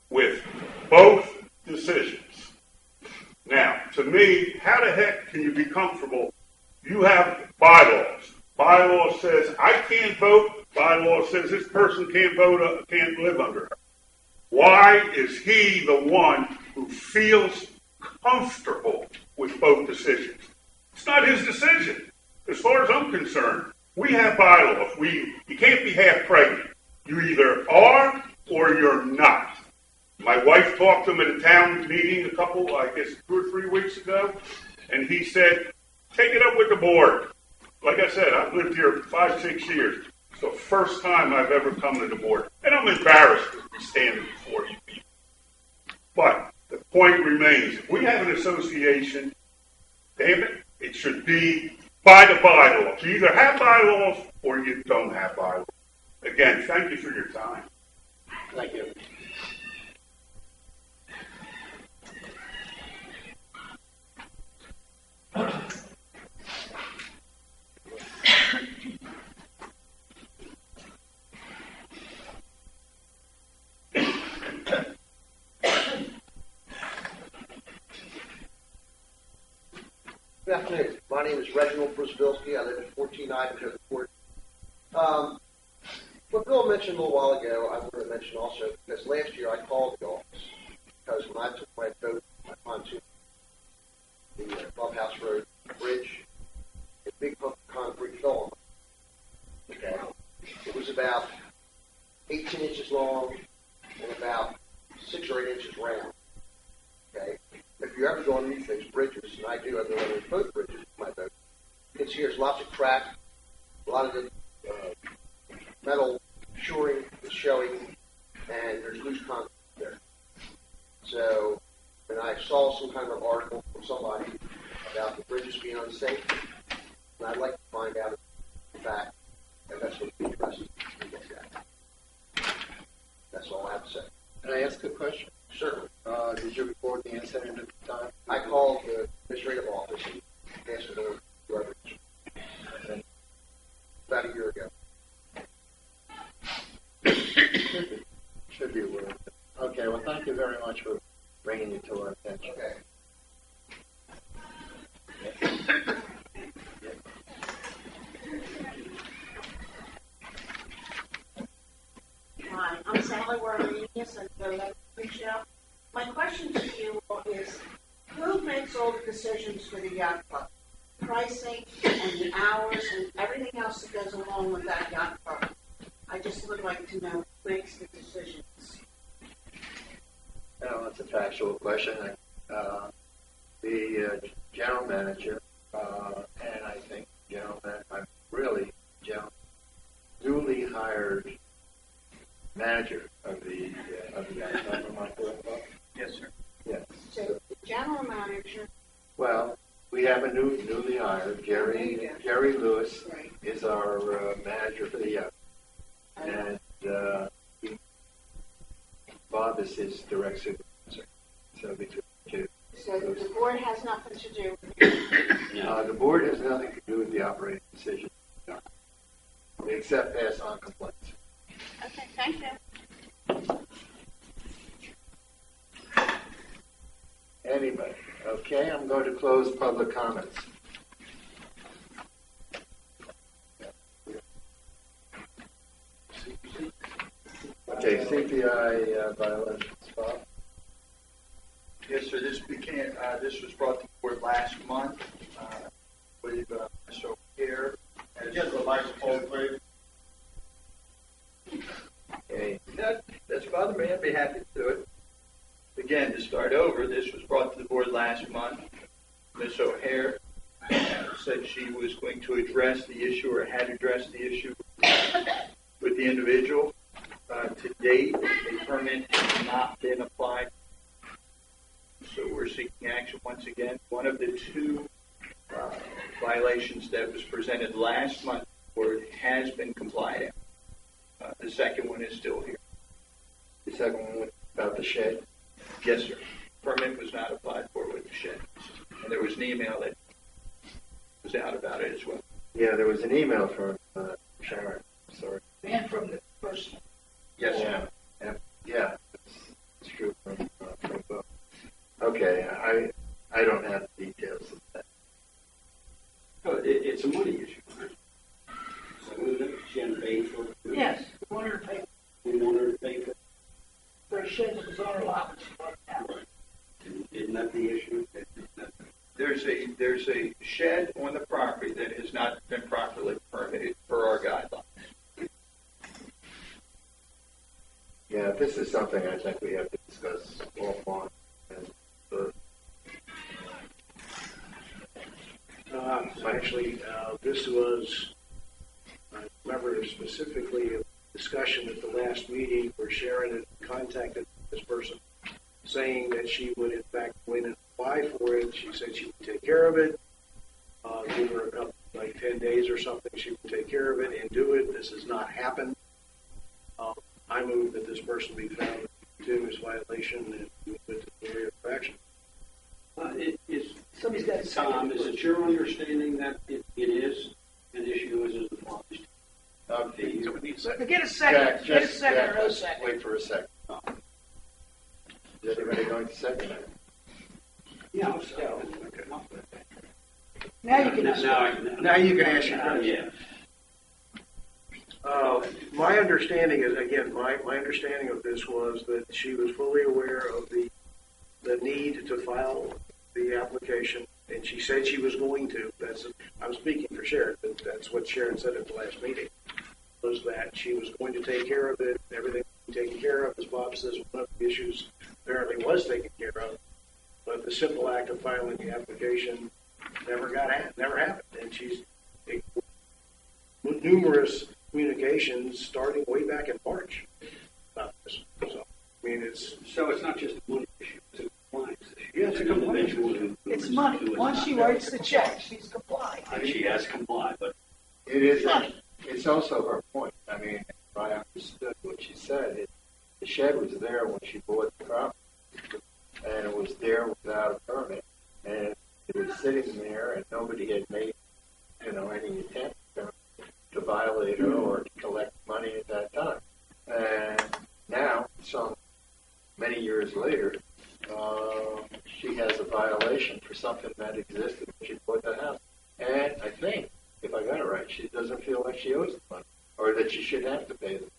with both decisions. Now, to me, how the heck can you be comfortable? You have bylaws. Bylaw says I can't vote. Bylaw says this person can't vote, can't live under her. Why is he the one who feels comfortable with both decisions? It's not his decision. As far as I'm concerned, we have bylaws. You can't be half pregnant. You either are or you're not. My wife talked to him at a town meeting a couple, 2 or 3 weeks ago, and he said, take it up with the board. Like I said, I've lived here 5, 6 years. It's the first time I've ever come to the board. And I'm embarrassed to be standing before you people. But the point remains, if we have an association, damn it, it should be by the bylaws. You either have bylaws or you don't have bylaws. Again, thank you for your time. Thank you. Good afternoon. My name is Reginald Brusvilsky. I live at 14 Ivanhoe Court. What Bill mentioned a little while ago, I wanted to mention also, because last year I called the office, because when I took my boat, my pontoon, the Clubhouse Road Bridge, a big hunk of concrete fell on me. Okay. It was about 18 inches long and about 6 or 8 inches round. Okay. If you ever go underneath those bridges, and I do, I go underneath both bridges with my boat, you can see there's lots of crack, a lot of the metal shoring is showing, and there's loose concrete there. So, and I saw some kind of an article from somebody about the bridges being unsafe, and I'd like to find out if, in fact, that that's what the addressed. That's all I have to say. Can I ask a question? Certainly. Did you report the incident at the time? I called the administrative office and asked for whoever about a year ago. Should be aware of it. Okay, well, thank you very much for bringing it to our attention. Okay. Hi, I'm Sally Warmenius and the Show. My question to you is, who makes all the decisions for the yacht club? Pricing and the hours and everything else that goes along with that yacht club. I just would like to know who makes the decisions. Well, that's a factual question. The general manager, and I think I'm really newly hired manager of the yacht club. Am I correct, Bob? Yes, sir. Yes. So the general manager. Well, we have a newly hired Jerry Lewis is our manager for the yacht, and Bob is his direct supervisor. So between the two. So the board has nothing to do with it. The board has nothing to do with the operating decision, except pass on complaints. Okay, thank you. Anybody? Okay, I'm going to close public comments. Okay, CPI violations, Bob? Yes, sir. This was brought to the board last month with Mr. O'Hare. Get the microphone, please. Okay. That's Father May. I'd be happy to do it. Again, to start over, this was brought to the board last month. Ms. O'Hare said she was going to address the issue or had addressed the issue with the individual. To date, a permit has not been applied. So we're seeking action once again. One of the two violations that was presented last month has been complied with. The second one is still here. The second one was about the shed? Yes, sir. Permit was not applied for with the shed. And there was an email that was out about it as well. Yeah, there was an email from Sharon. Sorry. And from the person. Yes, sir. Yeah, it's true from both. Okay, I don't have the details of that. Oh, it's a money issue, right? So she hadn't paid for it? Yes, we wanted to pay We want her to pay for it? for a shed that was on her lot. Which she bought out. Isn't that the issue? There's a shed on the property that has not been properly permitted per our guidelines. Yeah, this is something I think we have to discuss offline. Actually, this was, I remember specifically a discussion at the last meeting where Sharon had contacted this person saying that she would in fact go in and apply for it. She said she would take care of it. Give her a couple, like 10 days or something, she would take care of it and do it. This has not happened. I move that this person be found in a continuous violation and move it to the area of action. Somebody's got a Tom, is it your understanding that it is an issue as it applies to Get a second. Get a second or no second. Wait for a second. Is anybody going to second it? Yeah, so, Now you can Now you can ask your question. Yeah. My understanding is, again, my understanding of this was that she was fully aware of the need to file the application, and she said she was going to. I'm speaking for Sharon, but that's what Sharon said at the last meeting, was that she was going to take care of it, everything was taken care of. As Bob says, one of the issues apparently was taken care of, but the simple act of filing the application never happened, and she's numerous communications starting way back in March about this. So, I mean, it's not just a money issue; it's a compliance issue. Yeah, it's a compliance issue. It's money. Once she writes the check, she's compliant. And she has complied, but It is. It's also her point. I mean, if I understood what she said, the shed was there when she bought the property, and it was there without a permit, and it was sitting there, and nobody had made, any attempt to violate her or to collect money at that time. And now, some many years later, she has a violation for something that existed when she bought the house. And I think, if I got it right, she doesn't feel like she owes the money, or that she should have to pay them.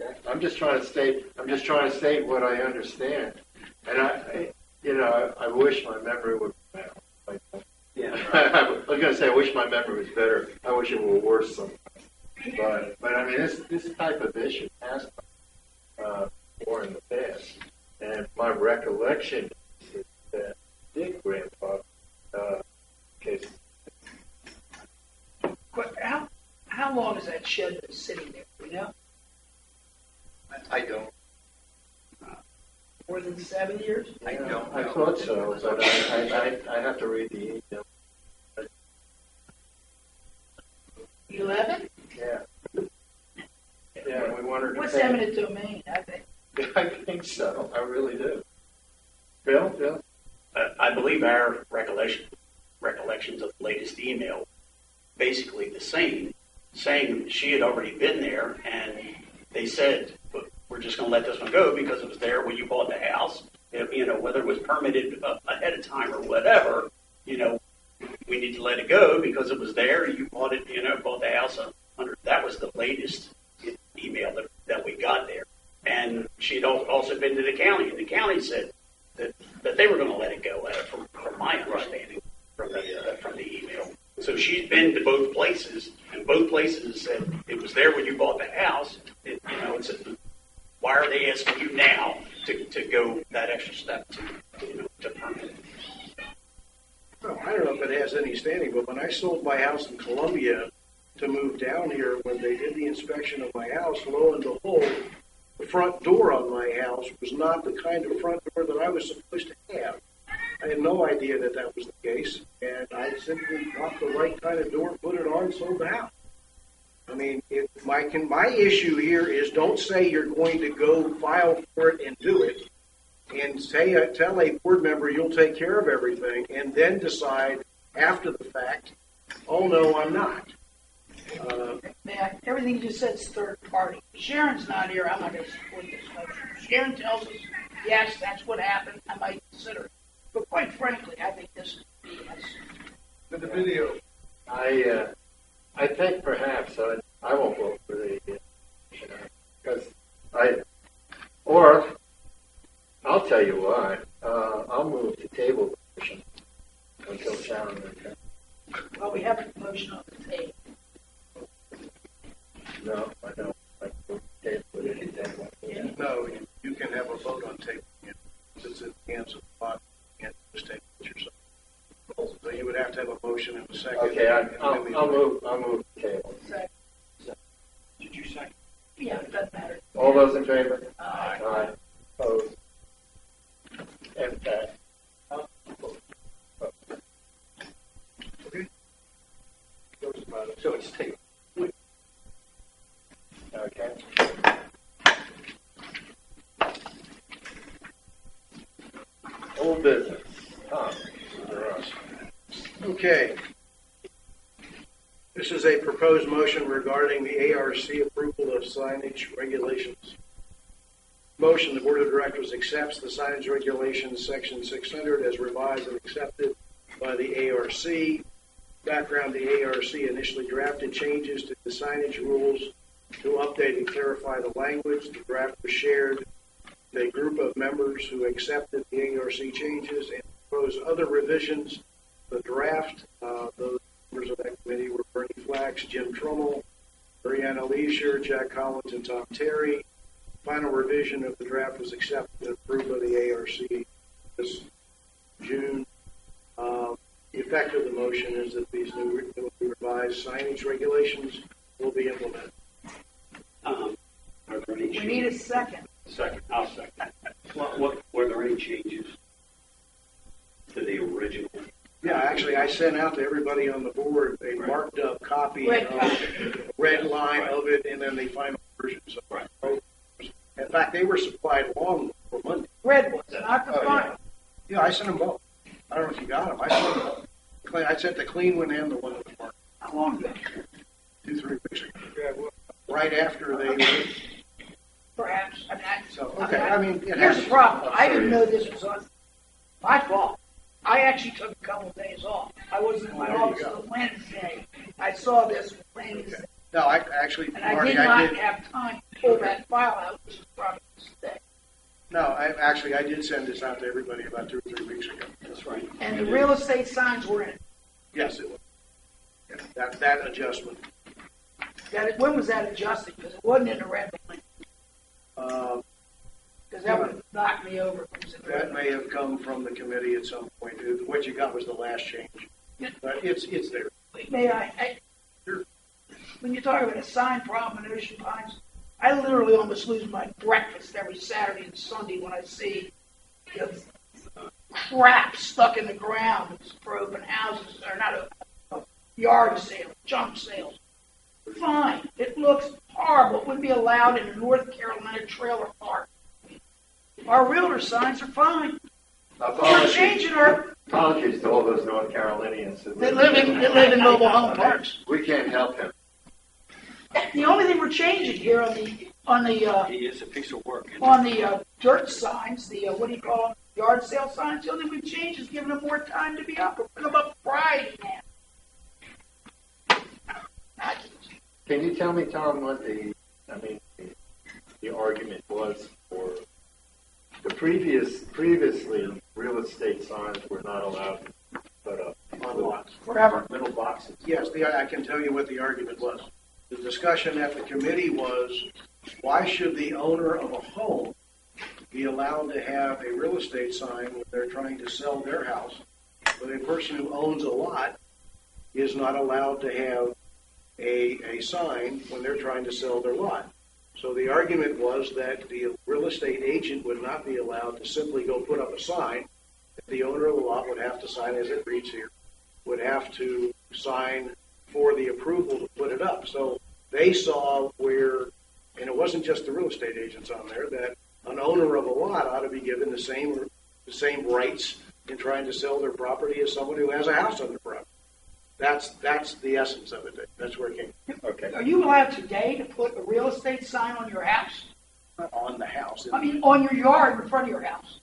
Okay? I'm just trying to state what I understand. And I wish my memory would. yeah. I was going to say I wish my memory was better. I wish it were worse sometimes. But I mean, this type of issue has come more in the past, and my recollection is that did grandfather case. But how long has that shed been sitting there? Do you know? I don't. More than 7 years? I don't know. I thought so, but I have to read the email. 11? Yeah. Yeah, we wanted to What's pay. eminent domain? I think. I think so. I really do. Bill? I believe our recollections of the latest email, basically the same, saying she had already been there, and they said, we're just going to let this one go because it was there when you bought the house. Whether it was permitted ahead of time or whatever, we need to let it go because it was there. You bought it, bought the house under. That was the latest email that we got there. And she had also been to the county, and the county said that they were going to let it go, from my understanding from the email. So she's been to both places, and both places said it was there when you bought the house. Why are they asking you now to go that extra step to permit it? Well, I don't know if it has any standing, but when I sold my house in Columbia to move down here, when they did the inspection of my house, lo and behold, the front door on my house was not the kind of front door that I was supposed to have. I had no idea that was the case, and I simply bought the right kind of door, put it on, sold the house. I mean, my issue here is don't say you're going to go file for it and do it, and tell a board member you'll take care of everything, and then decide after the fact, oh no, I'm not. Man, everything you just said is third party. Sharon's not here. I'm not going to support this motion. Sharon tells us, yes, that's what happened. I might consider it. But quite frankly, I think this is BS. With the video. I think perhaps I won't vote for the, because I'll tell you why. I'll move to table the motion until Sharon returns. Well, we have a motion on the table. No, I don't. I move to table it anything. No, you can have a vote on table. It's in the hands of the body. You can't just table it yourself. So you would have to have a motion in a second. Okay, I'll move the table. Second. Did you second? Yeah, it doesn't matter. All those in favor? Aye. Aye. Opposed? And passed. Okay. So it's tabled. Okay. Old business. Tom, you're up. Okay. This is a proposed motion regarding the ARC approval of signage regulations. Motion, the Board of Directors accepts the signage regulations, Section 600, as revised and accepted by the ARC background, the ARC initially drafted changes to the signage rules to update and clarify the language. The draft was shared with a group of members who accepted the ARC changes and proposed other revisions. The draft, those members of that committee were Bernie Flax, Jim Trummel, Brianna Leisure, Jack Collins, and Tom Terry. Final revision of the draft was accepted and approved by the ARC this June. The effect of the motion is that these new revised signage regulations will be implemented. Are there any We changes? need a second. Second, I'll second. What were there any changes to the original? Yeah, actually, I sent out to everybody on the board a marked up copy Red of copy. red line of it, and then the final version. So, in fact, they were supplied long for Monday. Red ones, not the final. Yeah, I sent them both. I don't know if you got them. I sent them both. I sent the clean one and the one that was marked. How long ago? 2-3 weeks ago. Right after they were. Perhaps. So, okay, I mean, it here's has- the problem. I didn't know this was on my fault. I actually took a couple of days off. I wasn't in my There you office go. on Wednesday. I saw this Wednesday, No, I actually, and I Marty, did not have time to pull that file out, which is probably a mistake. No, I did send this out to everybody about 2 or 3 weeks ago. That's right. And the real estate signs were in it. Yes, it was. Yeah, that adjustment. When was that adjusted? Because it wasn't in the red line. Because that would have knocked me over. If it was in the That red may have come from the committee at some point. What you got was the last change. But it's there. line. May I? When you talk about a sign problem in Ocean Pines, I literally almost lose my breakfast every Saturday and Sunday when I see the crap stuck in the ground for open houses, or not open, yard sales, junk sales. Fine. It looks horrible. It wouldn't be allowed in a North Carolina trailer park. Our realtor signs are fine. We're changing our. Apologies to all those North Carolinians They live in mobile home parks. We can't help him. The only thing we're changing here on the He is a piece of work. on the dirt signs, the what do you call them, yard sale signs. The only thing we changed is giving them more time to be up. We're putting them up Friday now. Can you tell me, Tom, what the argument was for the previously real estate signs were not allowed to put up On lots. Forever. little boxes? Yes, I can tell you what the argument was. The discussion at the committee was, why should the owner of a home be allowed to have a real estate sign when they're trying to sell their house, but a person who owns a lot is not allowed to have a sign when they're trying to sell their lot? So the argument was that the real estate agent would not be allowed to simply go put up a sign. The owner of the lot would have to sign, as it reads here, would have to sign for the approval to put it up. So they saw where, and it wasn't just the real estate agents on there, that an owner of a lot ought to be given the same rights in trying to sell their property as someone who has a house on their property. That's the essence of it. That's where it came from. Okay. Are you allowed today to put a real estate sign on your house? Not on the house. I mean, on your yard in front of your house?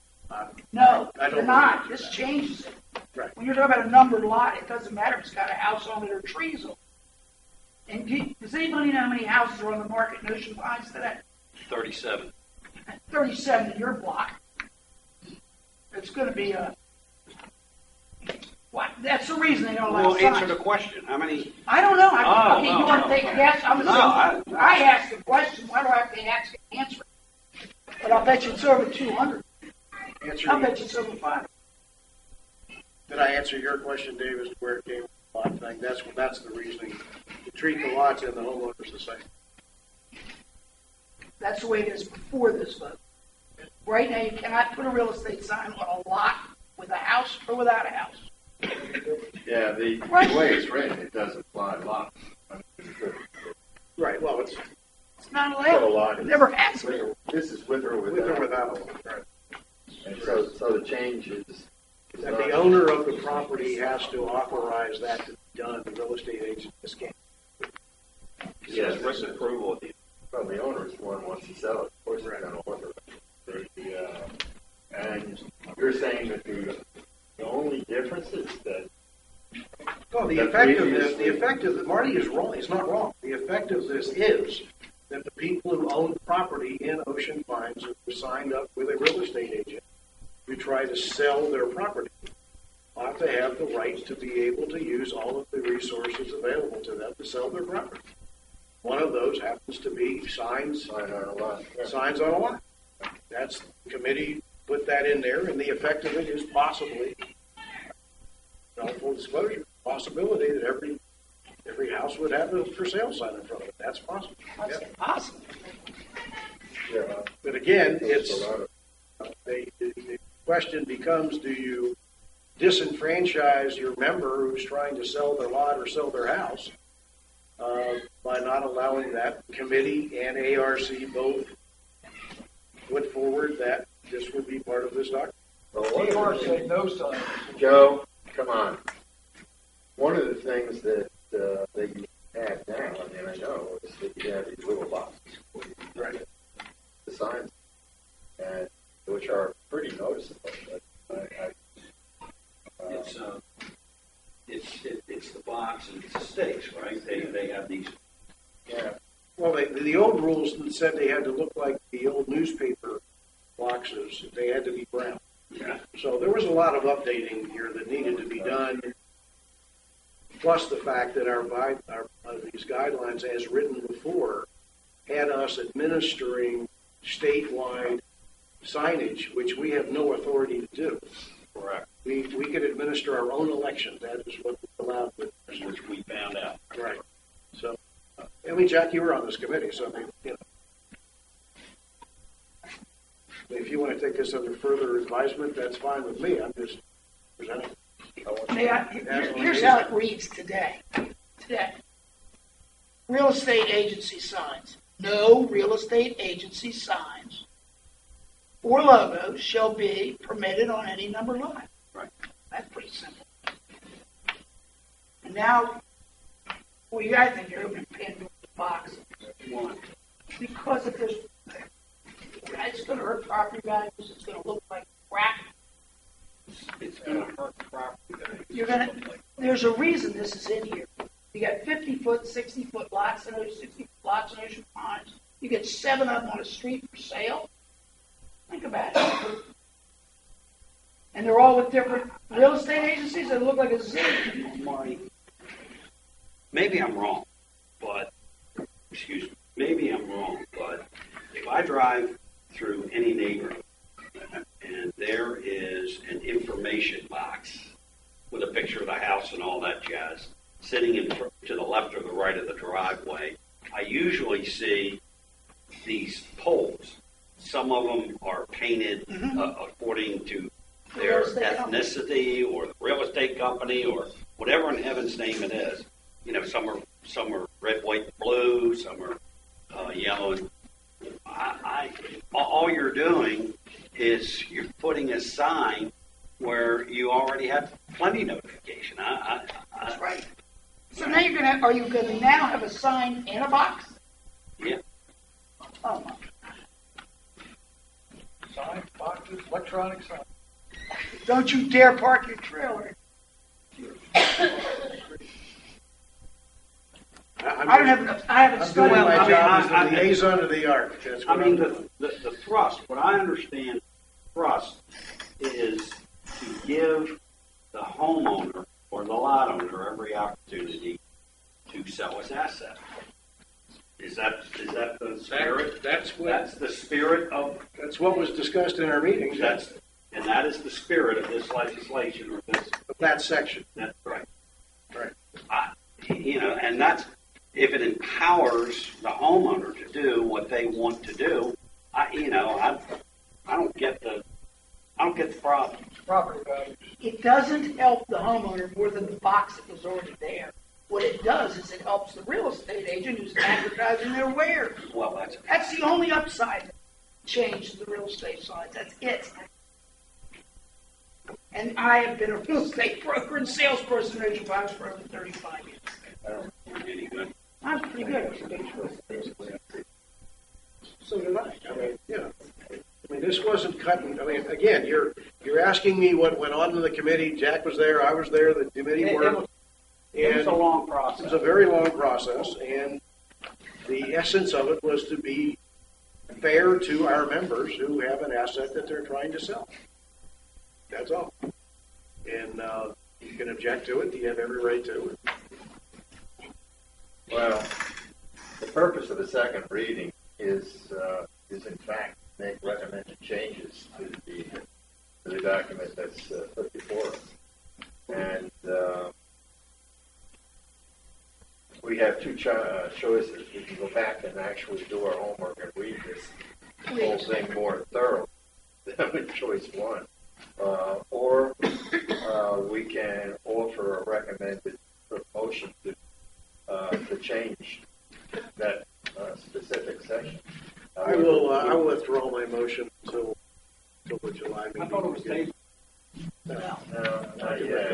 No, you're not. This changes it. Right. When you're talking about a numbered lot, it doesn't matter if it's got a house on it or trees on it. And does anybody know how many houses are on the market in Ocean Pines today? 37. 37 in your block. It's going to be a. What? That's the reason they don't allow Well, signs. answer the question. How many? I don't know. Oh, Okay, no, you want to no. take a guess? I'm No, assuming I asked a question. Why do I have to ask an answer? But I'll bet you it's over 200. I'll bet you it's over 500. Did I answer your question, Dave, as to where it came from? The lot thing? That's the reasoning. To treat the lots and the homeowners the same. That's the way it is before this vote. Right now, you cannot put a real estate sign on a lot with a house or without a house. Yeah, the Right. way it's written, it does apply lots. Right. Well, it's not allowed. So a lot It is- never has been. This is with or with without. or without a lot. Right. And so the change is That not- the owner of the property has to authorize that to be done. The real estate agent just can't. Yes, written approval. Well, the owner is one who wants to sell it. Of course, they're going to authorize it. And you're saying that the only difference is that Well, the effect of this, Marty is wrong. He's not wrong. The effect of this is that the people who own property in Ocean Pines who signed up with a real estate agent to try to sell their property ought to have the right to be able to use all of the resources available to them to sell their property. One of those happens to be signs on a lot. That's the committee put that in there, and the effect of it is possibly, full disclosure, possibility that every house would have a for sale sign in front of it. That's possible. That's possible. Yeah. But again, the question becomes: do you disenfranchise your member who's trying to sell their lot or sell their house by not allowing that committee and ARC both put forward that this would be part of this document? Well, AR said no sign. Joe, come on. One of the things that you have now, I know, is that you have these little boxes, Right. the signs, and which are pretty noticeable. But It's the box and it's the stakes, right? They have these. Yeah. Well, the old rules said they had to look like the old newspaper boxes. They had to be brown. Yeah. So there was a lot of updating here that needed to be done. Plus the fact that these guidelines, as written before, had us administering statewide signage, which we have no authority to do. Correct. We could administer our own elections. That is what we allowed. Which we found out. Right. So, Jack, you were on this committee, so if you want to take this under further advisement, that's fine with me. I'm just presenting. Here's how it reads today. Real estate agency signs. No real estate agency signs or logos shall be permitted on any numbered lot. Right. That's pretty simple. And now, well, you guys think you're opening Pandora's box. One. Because if there's, it's going to hurt property values, it's going to look like crap. It's going to hurt property. There's a reason this is in here. You got 50-foot, 60-foot lots in Ocean Pines. You get 7 of them on a street for sale. Think about it. And they're all with different real estate agencies that look like a zoo. Marty, maybe I'm wrong, but if I drive through any neighborhood and there is an information box with a picture of the house and all that jazz sitting to the left or the right of the driveway, I usually see these poles. Some of them are painted according to their ethnicity or the real estate company or whatever in heaven's name it is. Some are red, white, and blue. Some are yellow. And all you're doing is you're putting a sign where you already have plenty notification. That's right. So now are you going to now have a sign in a box? Yeah. Oh my. Signs, boxes, electronic signs. Don't you dare park your trailer. I haven't studied my job I as the liaison to the ARC. The thrust, what I understand, thrust is to give the homeowner or the lot owner every opportunity to sell his asset. Is that the spirit? That's the spirit of. That's what was discussed in our meetings. And that is the spirit of this legislation or this. Of that section. That's right. Right. And that's if it empowers the homeowner to do what they want to do. I don't get the problem. Property values. It doesn't help the homeowner more than the box that was already there. What it does is it helps the real estate agent who's advertising their wares. Well, that's the only upside change to the real estate signs. That's it. And I have been a real estate broker and salesperson in Ocean Pines for over 35 years. I don't think any good. I'm pretty good at real estate. So did I. This wasn't cutting. Again, you're asking me what went on in the committee. Jack was there. I was there. The committee worked. And It's a long process. It was a very long process, and the essence of it was to be fair to our members who have an asset that they're trying to sell. That's all. And you can object to it. You have every right to. Well, the purpose of the second reading is in fact make recommended changes to the document that's put before us. And we have two choices. We can go back and actually do our homework and read this whole thing more thoroughly than with choice one. Or we can offer a recommended motion to change that specific section. I will withdraw my motion until the July meeting. I thought it was tabled. No, not yet.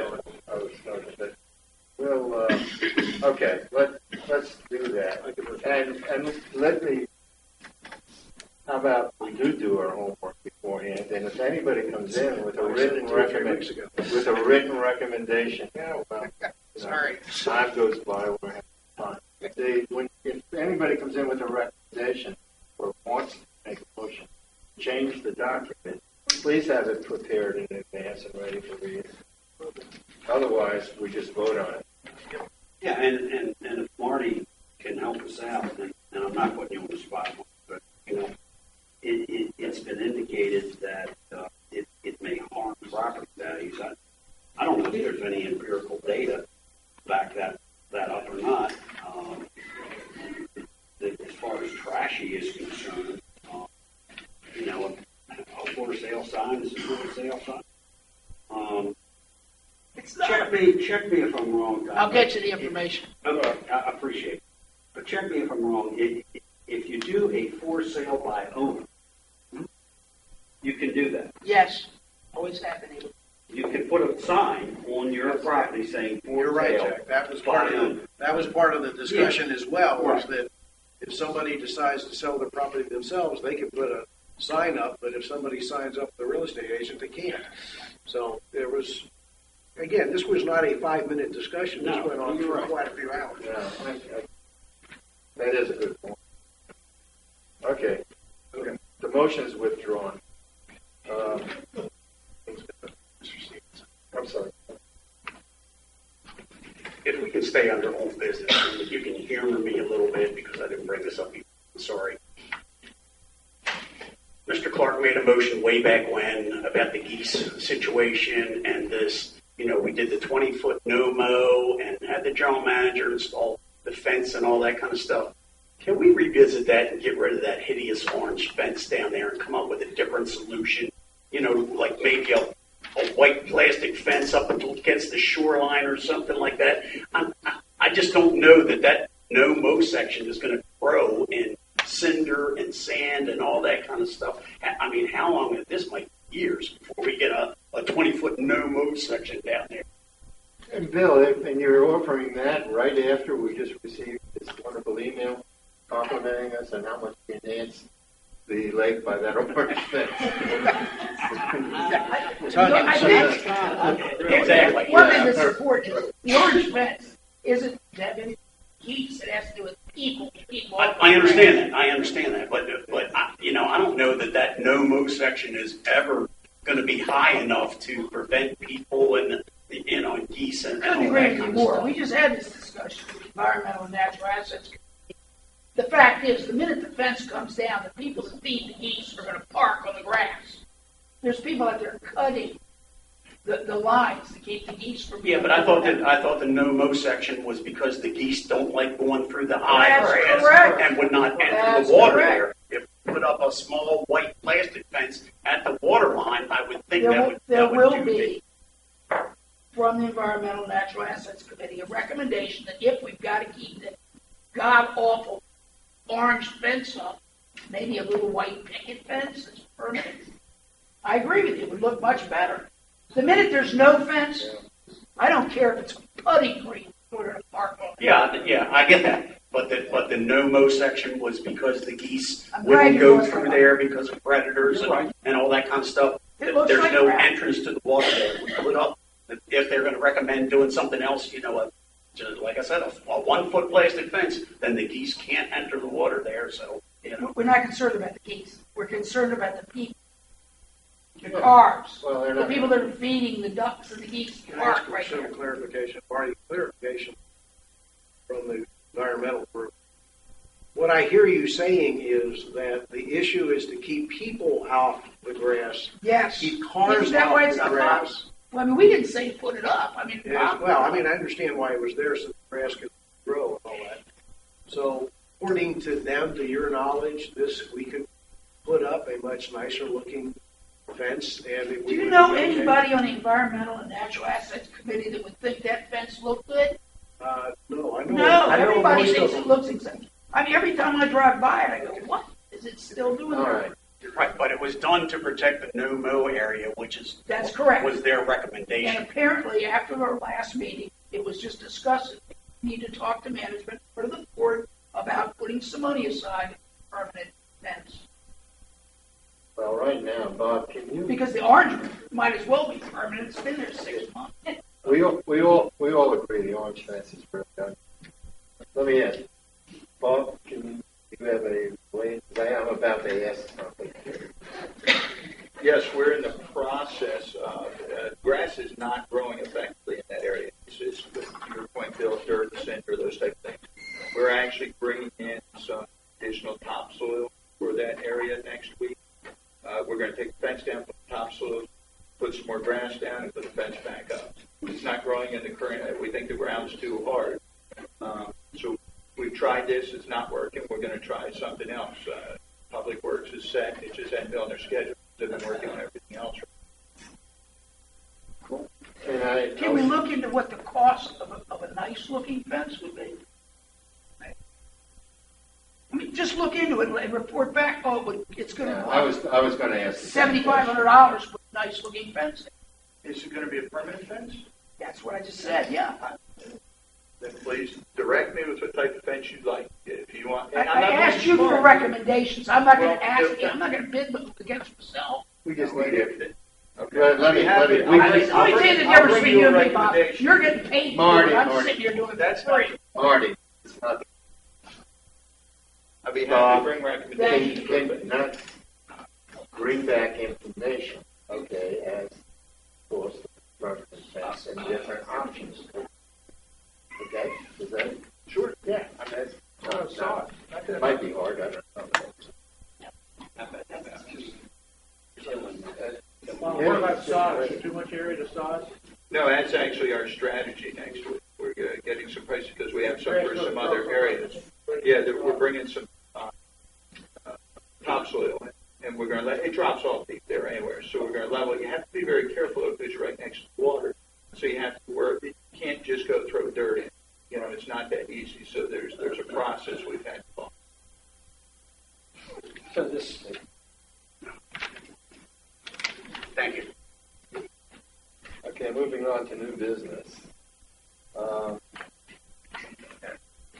I was going to, but we'll, okay, let's do that. And let me, how about we do our homework beforehand, and if anybody comes in with a written recommendation, Sorry. Time goes by when we have time. If anybody comes in with a recommendation or wants to make a motion, change the document, please have it prepared in advance and ready for reading. Otherwise, we just vote on it. Yeah, and if Marty can help us out, and I'm not putting you on the spot, but it's been indicated that it may harm property values. I don't know if there's any empirical data to back that up or not. As far as trashy is concerned, a for sale sign is a for sale sign. Check me if I'm wrong, Tom. I'll get you the information. Okay, I appreciate it. But check me if I'm wrong. If you do a for sale by owner, you can do that. Yes, always have been able. You can put a sign on your property saying for You're right, sale. Jack. That was part of the discussion as well, was that if somebody decides to sell their property themselves, they can put a sign up, but if somebody signs up the real estate agent, they can't. So there was, again, this was not a 5-minute discussion. This went on for quite a few hours. Yeah, that is a good point. Okay. The motion is withdrawn. I'm sorry. If we can stay under old business, you can humor me a little bit because I didn't bring this up. I'm sorry. Mr. Clark made a motion way back when about the geese situation and this, we did the 20-foot no-mow and had the general manager install the fence and all that kind of stuff. Can we revisit that and get rid of that hideous orange fence down there and come up with a different solution? Like maybe a white plastic fence up against the shoreline or something like that. I just don't know that no-mow section is going to grow in cinder and sand and all that kind of stuff. I mean, how long? This might be years before we get a 20-foot no-mow section down there. And Bill, and you're offering that right after we just received this wonderful email complimenting us on how much we enhanced the lake by that orange fence. Exactly. One thing that's important is the orange fence isn't that many geese. It has to do with people. I understand that. But I don't know that no-mow section is ever going to be high enough to prevent people and geese and all that kind of stuff. We just had this discussion with environmental and natural assets. The fact is, the minute the fence comes down, the people that feed the geese are going to park on the grass. There's people out there cutting the lines to keep the geese from. Yeah, but I thought the no-mow section was because the geese don't like going through the high grass and would not enter the water there. If you put up a small white plastic fence at the water line, I would think there will be from the Environmental Natural Assets Committee a recommendation that if we've got to keep the god-awful orange fence up, maybe a little white picket fence is permanent. I agree with you. It would look much better. The minute there's no fence, I don't care if it's putty green or a park on. Yeah, I get that. But the no-mow section was because the geese wouldn't go through there because of predators and all that kind of stuff. There's no entrance to the water there. We put up, if they're going to recommend doing something else, Just like I said, a 1-foot plastic fence, then the geese can't enter the water there. So, you know. We're not concerned about the geese. We're concerned about the people, the cars, Well, they're the not- people that are feeding the ducks and the geese Can I ask park for right some there. clarification, Marty, clarification from the environmental group? What I hear you saying is that the issue is to keep people off the grass, Yes. keep cars Isn't that why off it's the up? grass. Well, I mean, we didn't say to put it up. I mean, Yes, well, I mean, I understand why it was there so the grass could grow and all that. So, according to them, to your knowledge, we could put up a much nicer looking fence, and it do you would know be okay. anybody on the Environmental and Natural Assets Committee that would think that fence looked good? No, I know. No, I know everybody most thinks of it them. looks exactly. I mean, every time I drive by it, I go, what? Is it still doing All that? right. Right, but it was done to protect the no-mow area, which is That's correct. was their And recommendation. apparently, after our last meeting, it was just discussed. We need to talk to management or to the board about putting some money aside for permanent fence. Well, right now, Bob, can you? Because the orange might as well be permanent. It's been there 6 months. We all agree the orange fence is very done. Let me ask, Bob, can you have a way? I'm about to ask something. Yes, we're in the process of, grass is not growing effectively in that area. It's to your point, Bill, dirt, cinder, those type of things. We're actually bringing in some additional topsoil for that area next week. We're going to take the fence down, put the topsoil, put some more grass down, and put the fence back up. It's not growing in the current, we think the ground's too hard. So we've tried this, it's not working. We're going to try something else. Public Works is set, it just hadn't been on their schedule. They've been working on everything else. Can we look into what the cost of a nice looking fence would be? I mean, just look into it and report back. Oh, it's going to I was going to ask. $7,500 for a nice looking fence. Is it going to be a permanent fence? That's what I just said. Yeah. Then please direct me with what type of fence you'd like. If you want, I and I'm not asked being you for smart. recommendations. I'm not going to Well, ask you. I'm not going to bid against myself. We just need it. Okay. Let me. Let me tell you the difference between you and me, Bob. You're getting paid for it. I'm sitting here doing it. That's for free. Marty, it's not. I'd be happy to bring recommendations. Can not bring back information, okay, as course the permanent fence and different options. Okay, is that? Sure. Yeah. I mean, it might be hard. I don't know. What about sod? Is there too much area to sod? No, that's actually our strategy next week. We're getting some prices because we have some for some other areas. Yeah, we're bringing some topsoil in, and we're going to let it drops off deep there anywhere. So we're going to level. You have to be very careful because you're right next to the water. So you have to work. You can't just go throw dirt in. You know, it's not that easy. So there's a process we've had to follow. So this. Thank you. Okay, moving on to new business.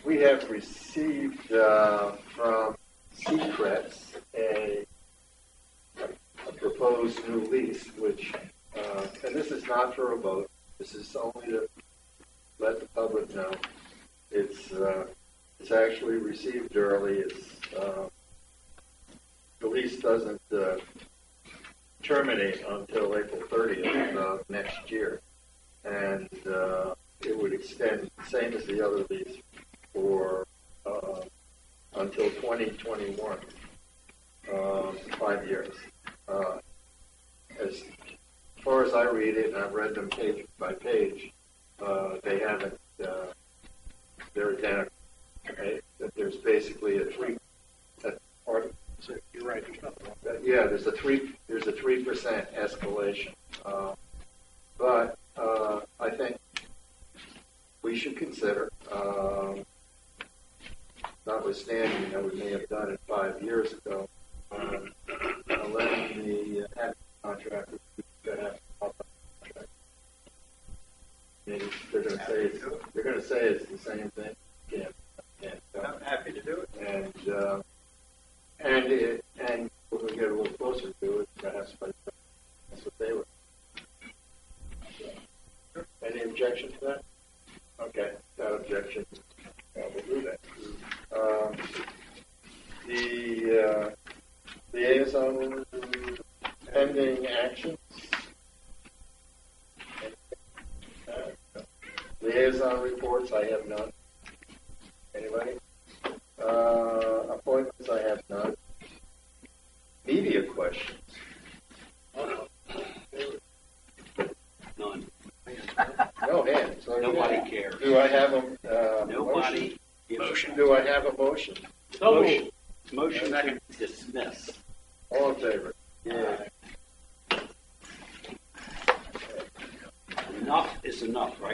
We have received from Secrets a proposed new lease, which, and this is not for a vote. This is only to let the public know. It's actually received early. The lease doesn't terminate until April 30th of next year, and it would extend same as the other lease for until 2021, 5 years. As far as I read it, and I've read them page by page, they haven't. They're identical. Okay? That there's basically a three. So you're right. There's nothing wrong with that. Yeah, there's a 3% escalation, but I think we should consider, notwithstanding that we may have done it 5 years ago, letting the contractor have contract. They're going to say it's the same thing. I'm happy to do it. And when we get a little closer to it, perhaps that's what they were. Any objection to that? Okay. objection, we'll do that. The liaison pending actions. Liaison reports, I have none. Anybody? Appointments, I have none. Media questions. None. No hands. Okay. Nobody cares. Do I have a Nobody. motion? Do I have a motion? Motion to dismiss. All in favor? Yeah. Enough is enough, right?